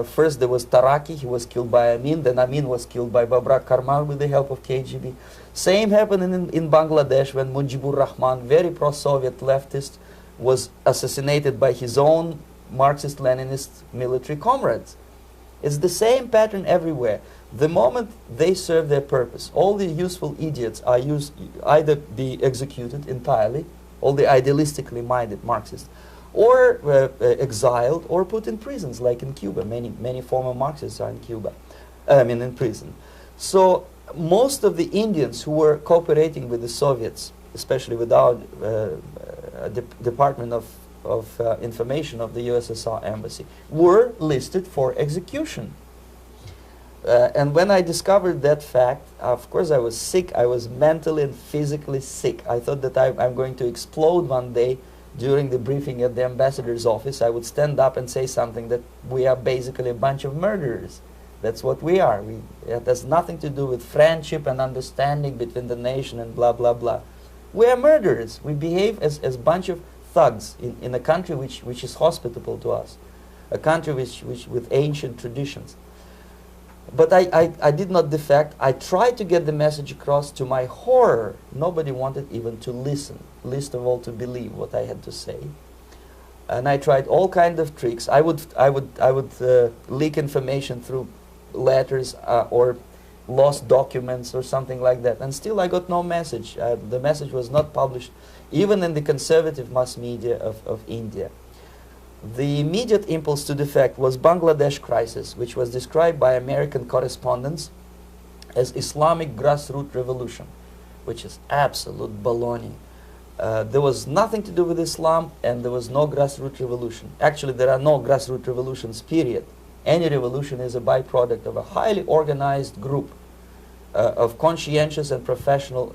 first there was Taraki, he was killed by Amin, then Amin was killed by Babrak Karmal with the help of KGB. Same happened in Bangladesh when Mujibur Rahman, very pro-Soviet leftist, was assassinated by his own Marxist-Leninist military comrades. It's the same pattern everywhere. The moment they serve their purpose, all the useful idiots are either be executed entirely, all the idealistically minded Marxists, or exiled, or put in prisons, like in Cuba. Many former Marxists are in Cuba, in prison. So most of the Indians who were cooperating with the Soviets, especially with our Department of Information of the USSR Embassy, were listed for execution. And when I discovered that fact, of course I was sick. I was mentally and physically sick. I thought that I'm going to explode one day during the briefing at the ambassador's office. I would stand up and say something that we are basically a bunch of murderers. That's what we are. It has nothing to do with friendship and understanding between the nation and blah, blah, blah. We are murderers. We behave as a bunch of thugs in a country which is hospitable to us, a country which with ancient traditions. But I did not defect. I tried to get the message across. To my horror, nobody wanted even to listen, least of all to believe what I had to say. And I tried all kinds of tricks. I would leak information through letters or lost documents or something like that. And still I got no message. The message was not published, even in the conservative mass media of India. The immediate impulse to defect was Bangladesh crisis, which was described by American correspondents as Islamic grassroots revolution, which is absolute baloney. There was nothing to do with Islam, and there was no grassroots revolution. Actually, there are no grassroots revolutions, period. Any revolution is a byproduct of a highly organized group of conscientious and professional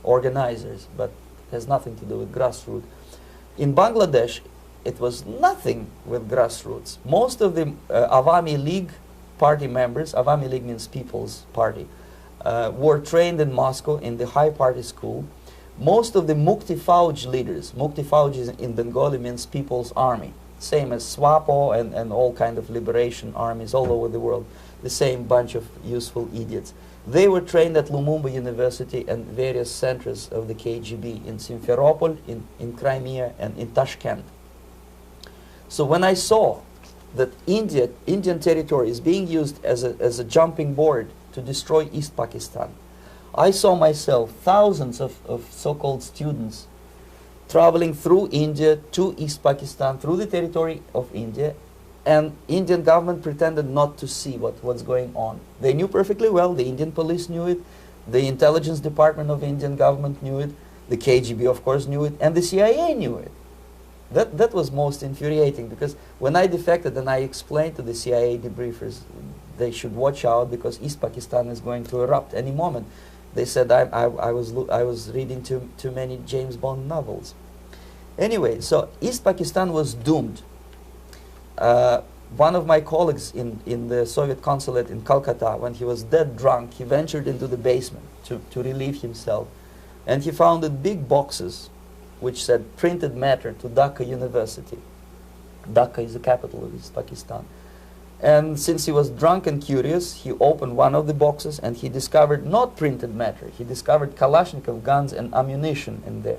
organizers, but it has nothing to do with grassroots. In Bangladesh, it was nothing with grassroots. Most of the Awami League party members, Awami League means People's Party, were trained in Moscow in the High Party School. Most of the Mukti Fauj leaders, Mukti Fauj in Bengali means People's Army, same as SWAPO and all kind of liberation armies all over the world, the same bunch of useful idiots. They were trained at Lumumba University and various centers of the KGB in Simferopol, in Crimea, and in Tashkent. So when I saw that Indian territory is being used as a jumping board to destroy East Pakistan, I saw myself thousands of so-called students traveling through India to East Pakistan, through the territory of India, and Indian government pretended not to see what's going on. They knew perfectly well, the Indian police knew it, the intelligence department of Indian government knew it, the KGB of course knew it, and the CIA knew it. That was most infuriating, because when I defected and I explained to the CIA debriefers they should watch out because East Pakistan is going to erupt any moment, they said I was reading too many James Bond novels. Anyway, so East Pakistan was doomed. One of my colleagues in the Soviet consulate in Calcutta, when he was dead drunk, he ventured into the basement to relieve himself, and he found big boxes which said printed matter to Dhaka University. Dhaka is the capital of East Pakistan. And since he was drunk and curious, he opened one of the boxes and he discovered not printed matter. He discovered Kalashnikov guns and ammunition in there.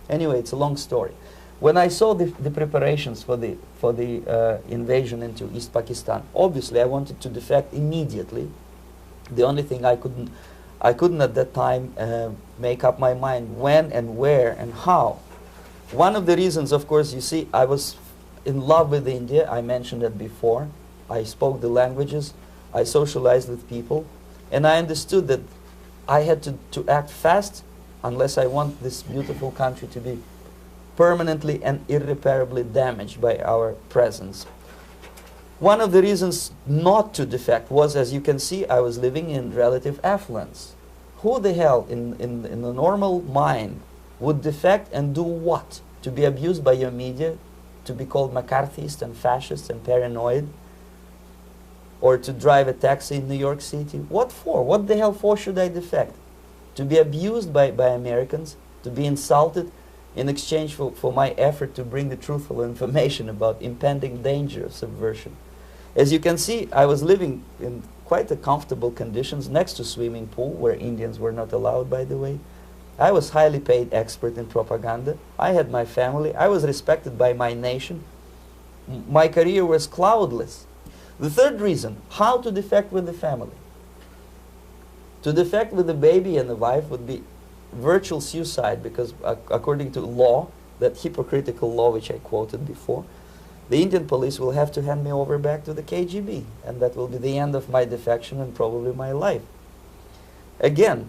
Anyway, it's a long story. When I saw the preparations for the invasion into East Pakistan, obviously I wanted to defect immediately. The only thing I couldn't at that time make up my mind when and where and how. One of the reasons, of course, you see, I was in love with India. I mentioned it before. I spoke the languages. I socialized with people. And I understood that I had to act fast unless I want this beautiful country to be permanently and irreparably damaged by our presence. One of the reasons not to defect was, as you can see, I was living in relative affluence. Who the hell in the normal mind would defect and do what? To be abused by your media, to be called McCarthyist and fascist and paranoid, or to drive a taxi in New York City? What for? What the hell for should I defect? To be abused by Americans, to be insulted in exchange for my effort to bring the truthful information about impending danger of subversion. As you can see, I was living in quite a comfortable conditions next to swimming pool, where Indians were not allowed, by the way. I was highly paid expert in propaganda. I had my family. I was respected by my nation. My career was cloudless. The third reason, how to defect with the family. To defect with the baby and the wife would be virtual suicide, because according to law, that hypocritical law which I quoted before, the Indian police will have to hand me over back to the KGB, and that will be the end of my defection and probably my life. Again,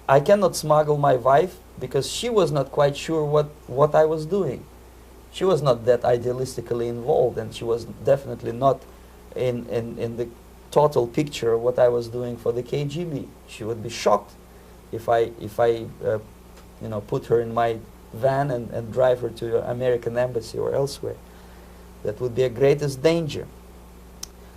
I cannot smuggle my wife because she was not quite sure what I was doing. She was not that idealistically involved, and she was definitely not in the total picture of what I was doing for the KGB. She would be shocked if I you know, put her in my van and drive her to the American embassy or elsewhere. That would be a greatest danger.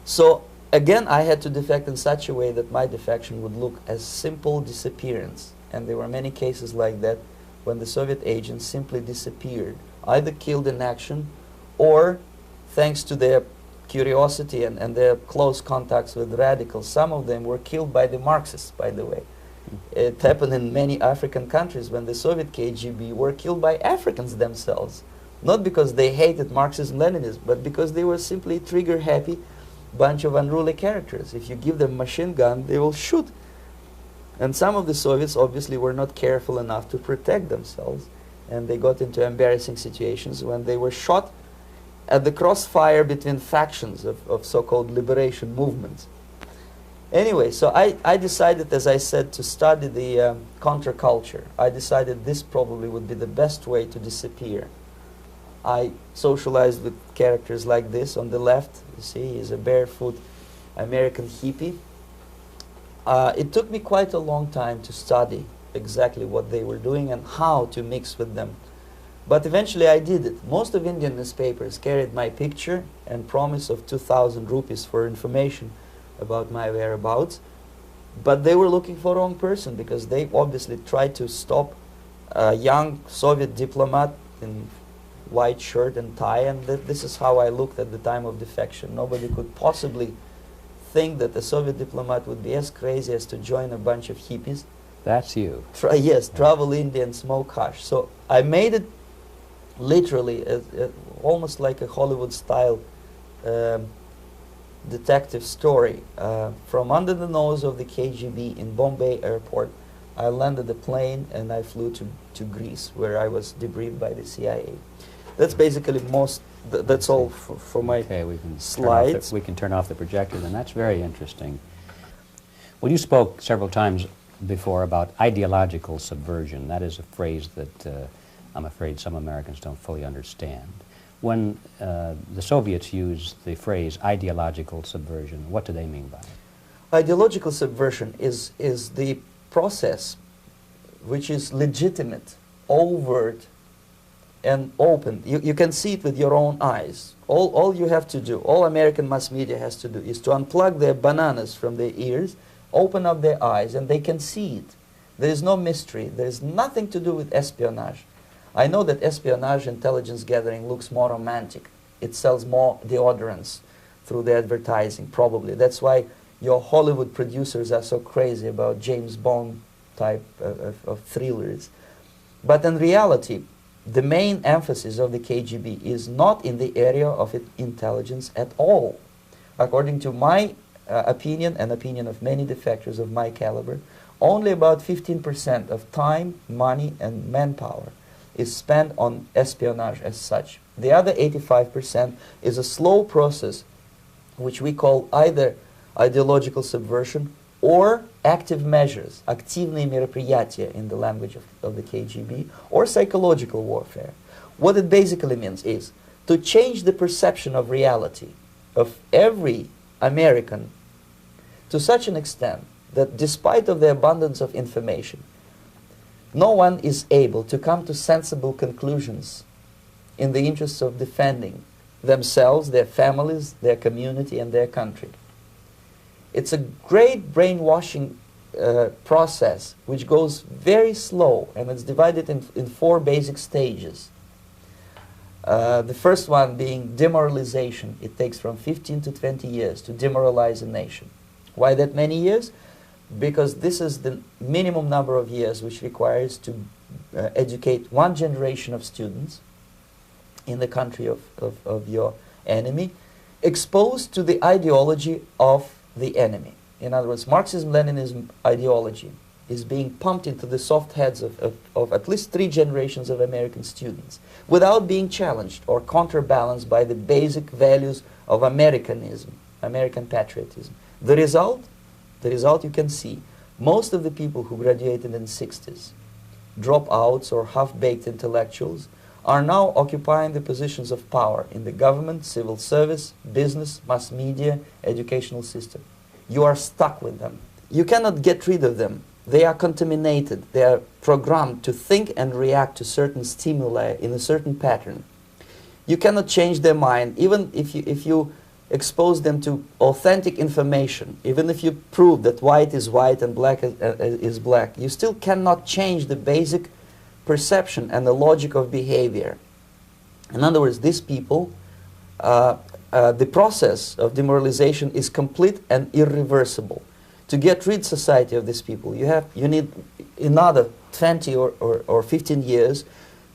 So again, I had to defect in such a way that my defection would look as simple disappearance. And there were many cases like that when the Soviet agents simply disappeared, either killed in action or, thanks to their curiosity and their close contacts with radicals, some of them were killed by the Marxists, by the way. It happened in many African countries when the Soviet KGB were killed by Africans themselves. Not because they hated Marxism-Leninism, but because they were simply trigger-happy bunch of unruly characters. If you give them a machine gun, they will shoot. And some of the Soviets obviously were not careful enough to protect themselves, and they got into embarrassing situations when they were shot at the crossfire between factions of so-called liberation movements. Anyway, so I decided, as I said, to study the counterculture. I decided this probably would be the best way to disappear. I socialized with characters like this. On the left, you see, he's a barefoot American hippie. It took me quite a long time to study exactly what they were doing and how to mix with them. But eventually I did it. Most of Indian newspapers carried my picture and promise of 2,000 rupees for information about my whereabouts. But they were looking for the wrong person, because they obviously tried to stop a young Soviet diplomat in white shirt and tie, and this is how I looked at the time of defection. Nobody could possibly think that a Soviet diplomat would be as crazy as to join a bunch of hippies. That's you. Yes, travel India and smoke hash. So I made it literally almost like a Hollywood-style detective story. From under the nose of the KGB in Bombay airport, I landed the plane and I flew to Greece, where I was debriefed by the CIA. That's basically that's all for my slides. We can turn off the projector, and that's very interesting. Well, you spoke several times before about ideological subversion. That is a phrase that I'm afraid some Americans don't fully understand. When the Soviets used the phrase ideological subversion, what do they mean by it? Ideological subversion is the process which is legitimate, overt, and open. You can see it with your own eyes. All you have to do, all American mass media has to do, is to unplug their bananas from their ears, open up their eyes, and they can see it. There is no mystery. There is nothing to do with espionage. I know that espionage intelligence gathering looks more romantic. It sells more deodorants through the advertising, probably. That's why your Hollywood producers are so crazy about James Bond type of thrillers. But in reality, the main emphasis of the KGB is not in the area of intelligence at all. According to my opinion and opinion of many defectors of my caliber, only about 15% of time, money, and manpower is spent on espionage as such. The other 85% is a slow process which we call either ideological subversion or active measures, активные мероприятия in the language of the KGB, or psychological warfare. What it basically means is to change the perception of reality of every American to such an extent that despite of the abundance of information, no one is able to come to sensible conclusions in the interests of defending themselves, their families, their community, and their country. It's a great brainwashing process which goes very slow, and it's divided in 4 basic stages. The first one being demoralization. It takes from 15 to 20 years to demoralize a nation. Why that many years? Because this is the minimum number of years which requires to educate one generation of students in the country of your enemy, exposed to the ideology of the enemy. In other words, Marxism-Leninism ideology is being pumped into the soft heads of at least 3 generations of American students without being challenged or counterbalanced by the basic values of Americanism, American patriotism. The result you can see. Most of the people who graduated in the 60s, dropouts or half-baked intellectuals, are now occupying the positions of power in the government, civil service, business, mass media, educational system. You are stuck with them. You cannot get rid of them. They are contaminated. They are programmed to think and react to certain stimuli in a certain pattern. You cannot change their mind, even if you expose them to authentic information, even if you prove that white is white and black is black. You still cannot change the basic perception and the logic of behavior. In other words, these people, the process of demoralization is complete and irreversible. To get rid of society of these people, you need another 20 or 15 years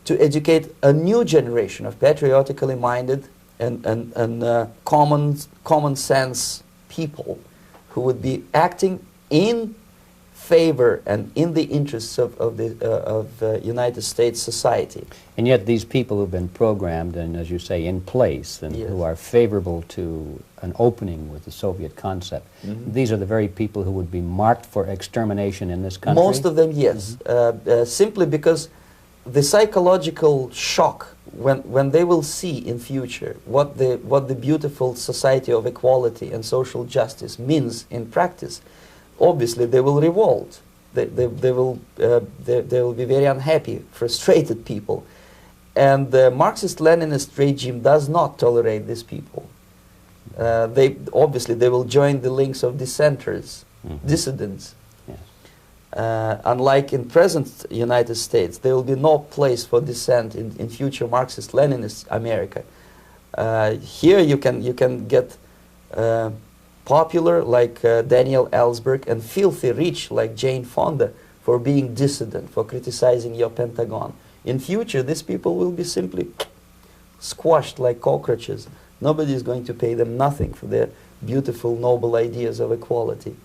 to educate a new generation of patriotically minded and common sense people who would be acting in favor and in the interests of the United States society. And yet these people who've been programmed and, as you say, in place and Yes. who are favorable to an opening with the Soviet concept, these are the very people who would be marked for extermination in this country? Most of them, yes. Simply because the psychological shock when they will see in future what the beautiful society of equality and social justice means in practice, obviously they will revolt. They will be very unhappy, frustrated people. And the Marxist-Leninist regime does not tolerate these people. Obviously they will join the links of dissenters, dissidents. Unlike in present United States, there will be no place for dissent in future Marxist-Leninist America. Here you can get popular like Daniel Ellsberg and filthy rich like Jane Fonda for being dissident, for criticizing your Pentagon. In future, these people will be simply squashed like cockroaches. Nobody is going to pay them nothing for their beautiful, noble ideas of equality.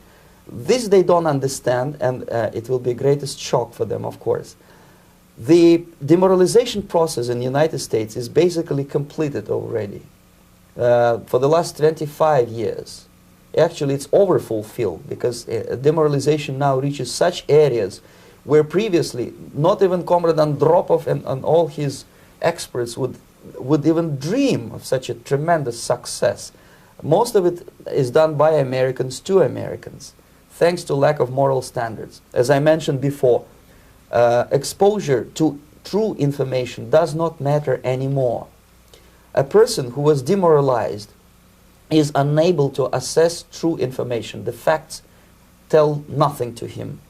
This they don't understand, and it will be greatest shock for them, of course. The demoralization process in the United States is basically completed already. For the last 25 years. Actually, it's overfulfilled because demoralization now reaches such areas where previously not even Comrade Andropov and all his experts would even dream of such a tremendous success. Most of it is done by Americans to Americans, thanks to lack of moral standards. As I mentioned before, exposure to true information does not matter anymore. A person who was demoralized is unable to assess true information. The facts tell nothing to him.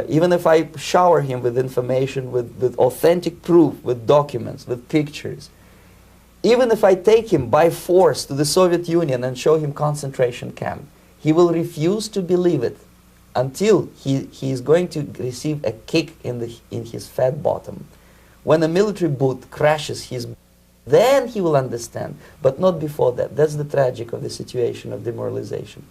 Even if I shower him with information, with authentic proof, with documents, with pictures, even if I take him by force to the Soviet Union and show him concentration camp, he will refuse to believe it until he is going to receive a kick in his fat bottom. When a military boot crashes his, then he will understand, but not before that. That's the tragic of the situation of demoralization.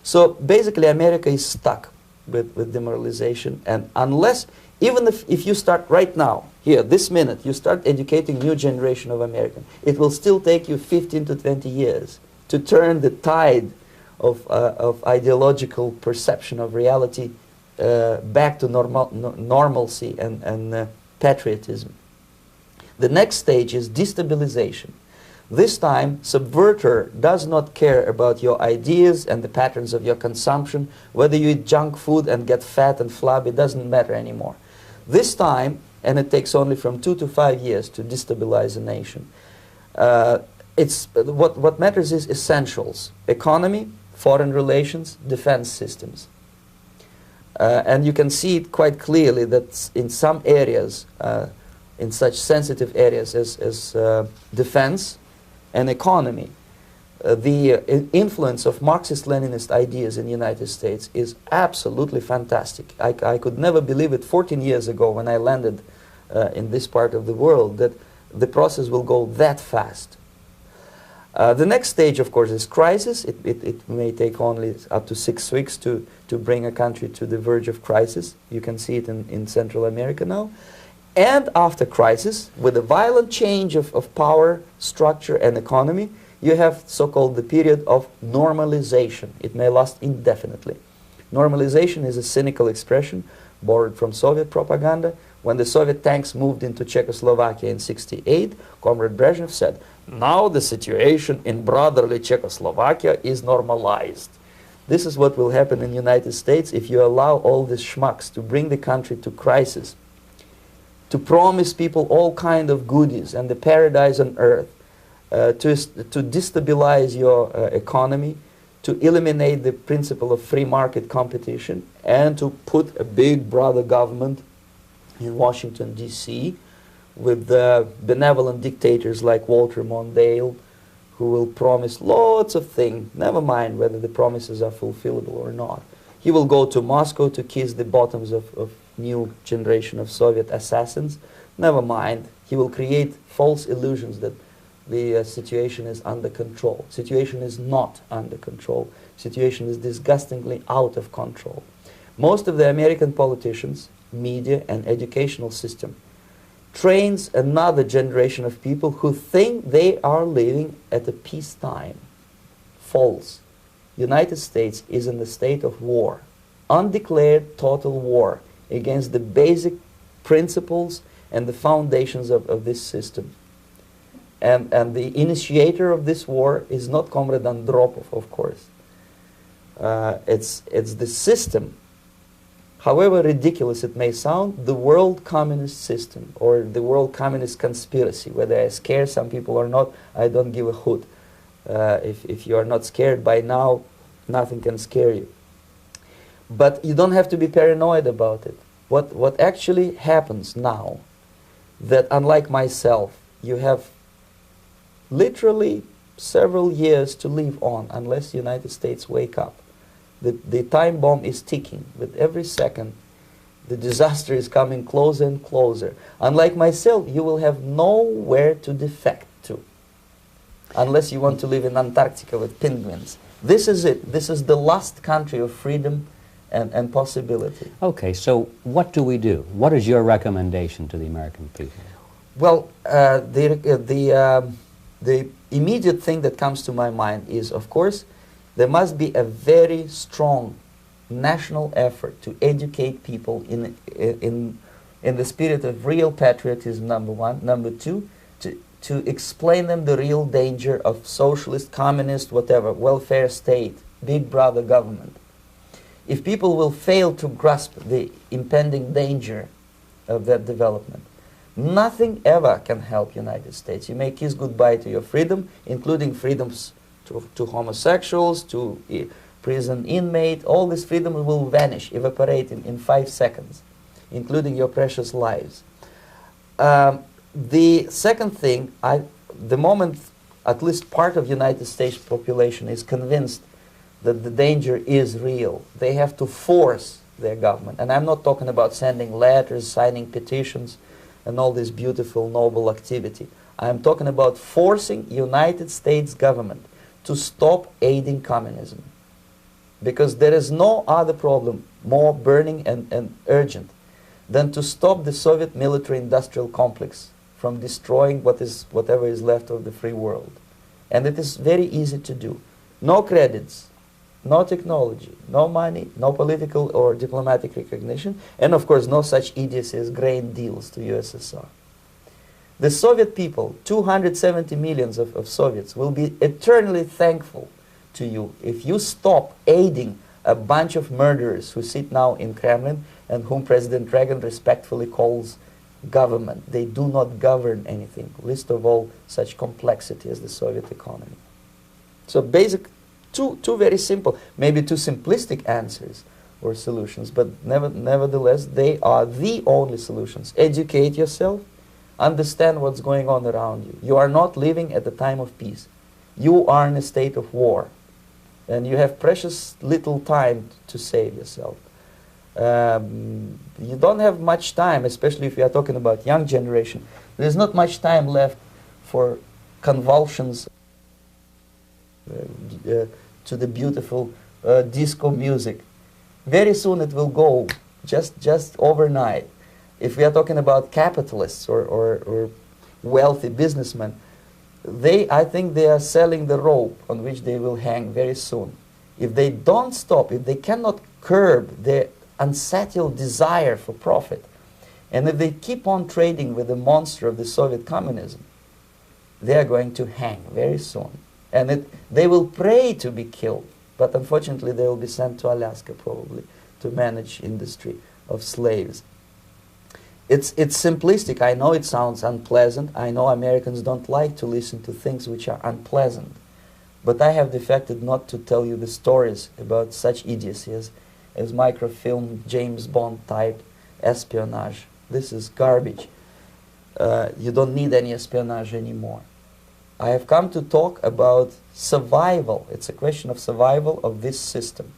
So basically America is stuck with demoralization, and unless, even if you start right now, here, this minute, you start educating new generation of Americans, it will still take you 15 to 20 years to turn the tide of ideological perception of reality back to normalcy and patriotism. The next stage is destabilization. This time, subverter does not care about your ideas and the patterns of your consumption. Whether you eat junk food and get fat and flabby, it doesn't matter anymore. This time, and it takes only from 2 to 5 years to destabilize a nation, what matters is essentials: economy, foreign relations, defense systems. And you can see it quite clearly that in some areas, in such sensitive areas as defense and economy, the influence of Marxist-Leninist ideas in the United States is absolutely fantastic. I could never believe it 14 years ago when I landed in this part of the world that the process will go that fast. The next stage, of course, is crisis. It may take only up to 6 weeks to bring a country to the verge of crisis. You can see it in Central America now. And after crisis, with a violent change of power, structure, and economy, you have so-called the period of normalization. It may last indefinitely. Normalization is a cynical expression borrowed from Soviet propaganda. When the Soviet tanks moved into Czechoslovakia in '68, Comrade Brezhnev said, "Now the situation in brotherly Czechoslovakia is normalized." This is what will happen in the United States if you allow all these schmucks to bring the country to crisis, to promise people all kind of goodies and the paradise on earth, to destabilize your economy, to eliminate the principle of free market competition, and to put a big brother government in Washington, D.C., with benevolent dictators like Walter Mondale, who will promise lots of things, never mind whether the promises are fulfillable or not. He will go to Moscow to kiss the bottoms of new generation of Soviet assassins, never mind. He will create false illusions that the situation is under control. Situation is not under control. Situation is disgustingly out of control. Most of the American politicians, media, and educational system trains another generation of people who think they are living at a peacetime. False. United States is in the state of war, undeclared total war against the basic principles and the foundations of this system. And the initiator of this war is not Comrade Andropov, of course. It's the system. However ridiculous it may sound, the world communist system or the world communist conspiracy, whether I scare some people or not, I don't give a hoot. If you are not scared by now, nothing can scare you. But you don't have to be paranoid about it. What actually happens now, that unlike myself, you have literally several years to live on unless the United States wake up. The time bomb is ticking. With every second, the disaster is coming closer and closer. Unlike myself, you will have nowhere to defect to, unless you want to live in Antarctica with penguins. This is it. This is the last country of freedom and possibility. Okay, so what do we do? What is your recommendation to the American people? Well, the immediate thing that comes to my mind is, of course, there must be a very strong national effort to educate people in the spirit of real patriotism, number one. Number two, to explain them the real danger of socialist, communist, whatever, welfare state, big brother government. If people will fail to grasp the impending danger of that development, nothing ever can help United States. You may kiss goodbye to your freedom, including freedoms to homosexuals, to prison inmate. All this freedom will vanish, evaporate in 5 seconds, including your precious lives. The second thing, the moment at least part of United States population is convinced that the danger is real, they have to force their government. And I'm not talking about sending letters, signing petitions, and all this beautiful, noble activity. I'm talking about forcing United States government to stop aiding communism. Because there is no other problem more burning and urgent than to stop the Soviet military-industrial complex from destroying whatever is left of the free world. And it is very easy to do. No credits, no technology, no money, no political or diplomatic recognition, and of course no such idiocy as grain deals to USSR. The Soviet people, 270 millions of Soviets, will be eternally thankful to you if you stop aiding a bunch of murderers who sit now in Kremlin and whom President Reagan respectfully calls government. They do not govern anything, least of all such complexity as the Soviet economy. So basic, two very simple, maybe too simplistic answers or solutions, but nevertheless they are the only solutions. Educate yourself. Understand what's going on around you. You are not living at the time of peace. You are in a state of war. And you have precious little time to save yourself. You don't have much time, especially if you are talking about young generation. There's not much time left for convulsions to the beautiful disco music. Very soon it will go, just overnight. If we are talking about capitalists or wealthy businessmen, I think they are selling the rope on which they will hang very soon. If they don't stop, if they cannot curb their unsettled desire for profit, and if they keep on trading with the monster of the Soviet communism, they are going to hang very soon. And they will pray to be killed, but unfortunately they will be sent to Alaska probably to manage industry of slaves. It's simplistic. I know it sounds unpleasant. I know Americans don't like to listen to things which are unpleasant. But I have defected not to tell you the stories about such idiocy as microfilm, James Bond type espionage. This is garbage. You don't need any espionage anymore. I have come to talk about survival. It's a question of survival of this system.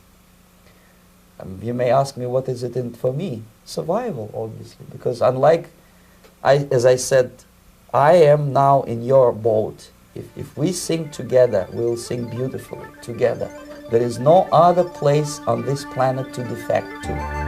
You may ask me, what is it in for me? Survival, obviously, because unlike, as I said, I am now in your boat. If we sing together, we'll sing beautifully together. There is no other place on this planet to defect to.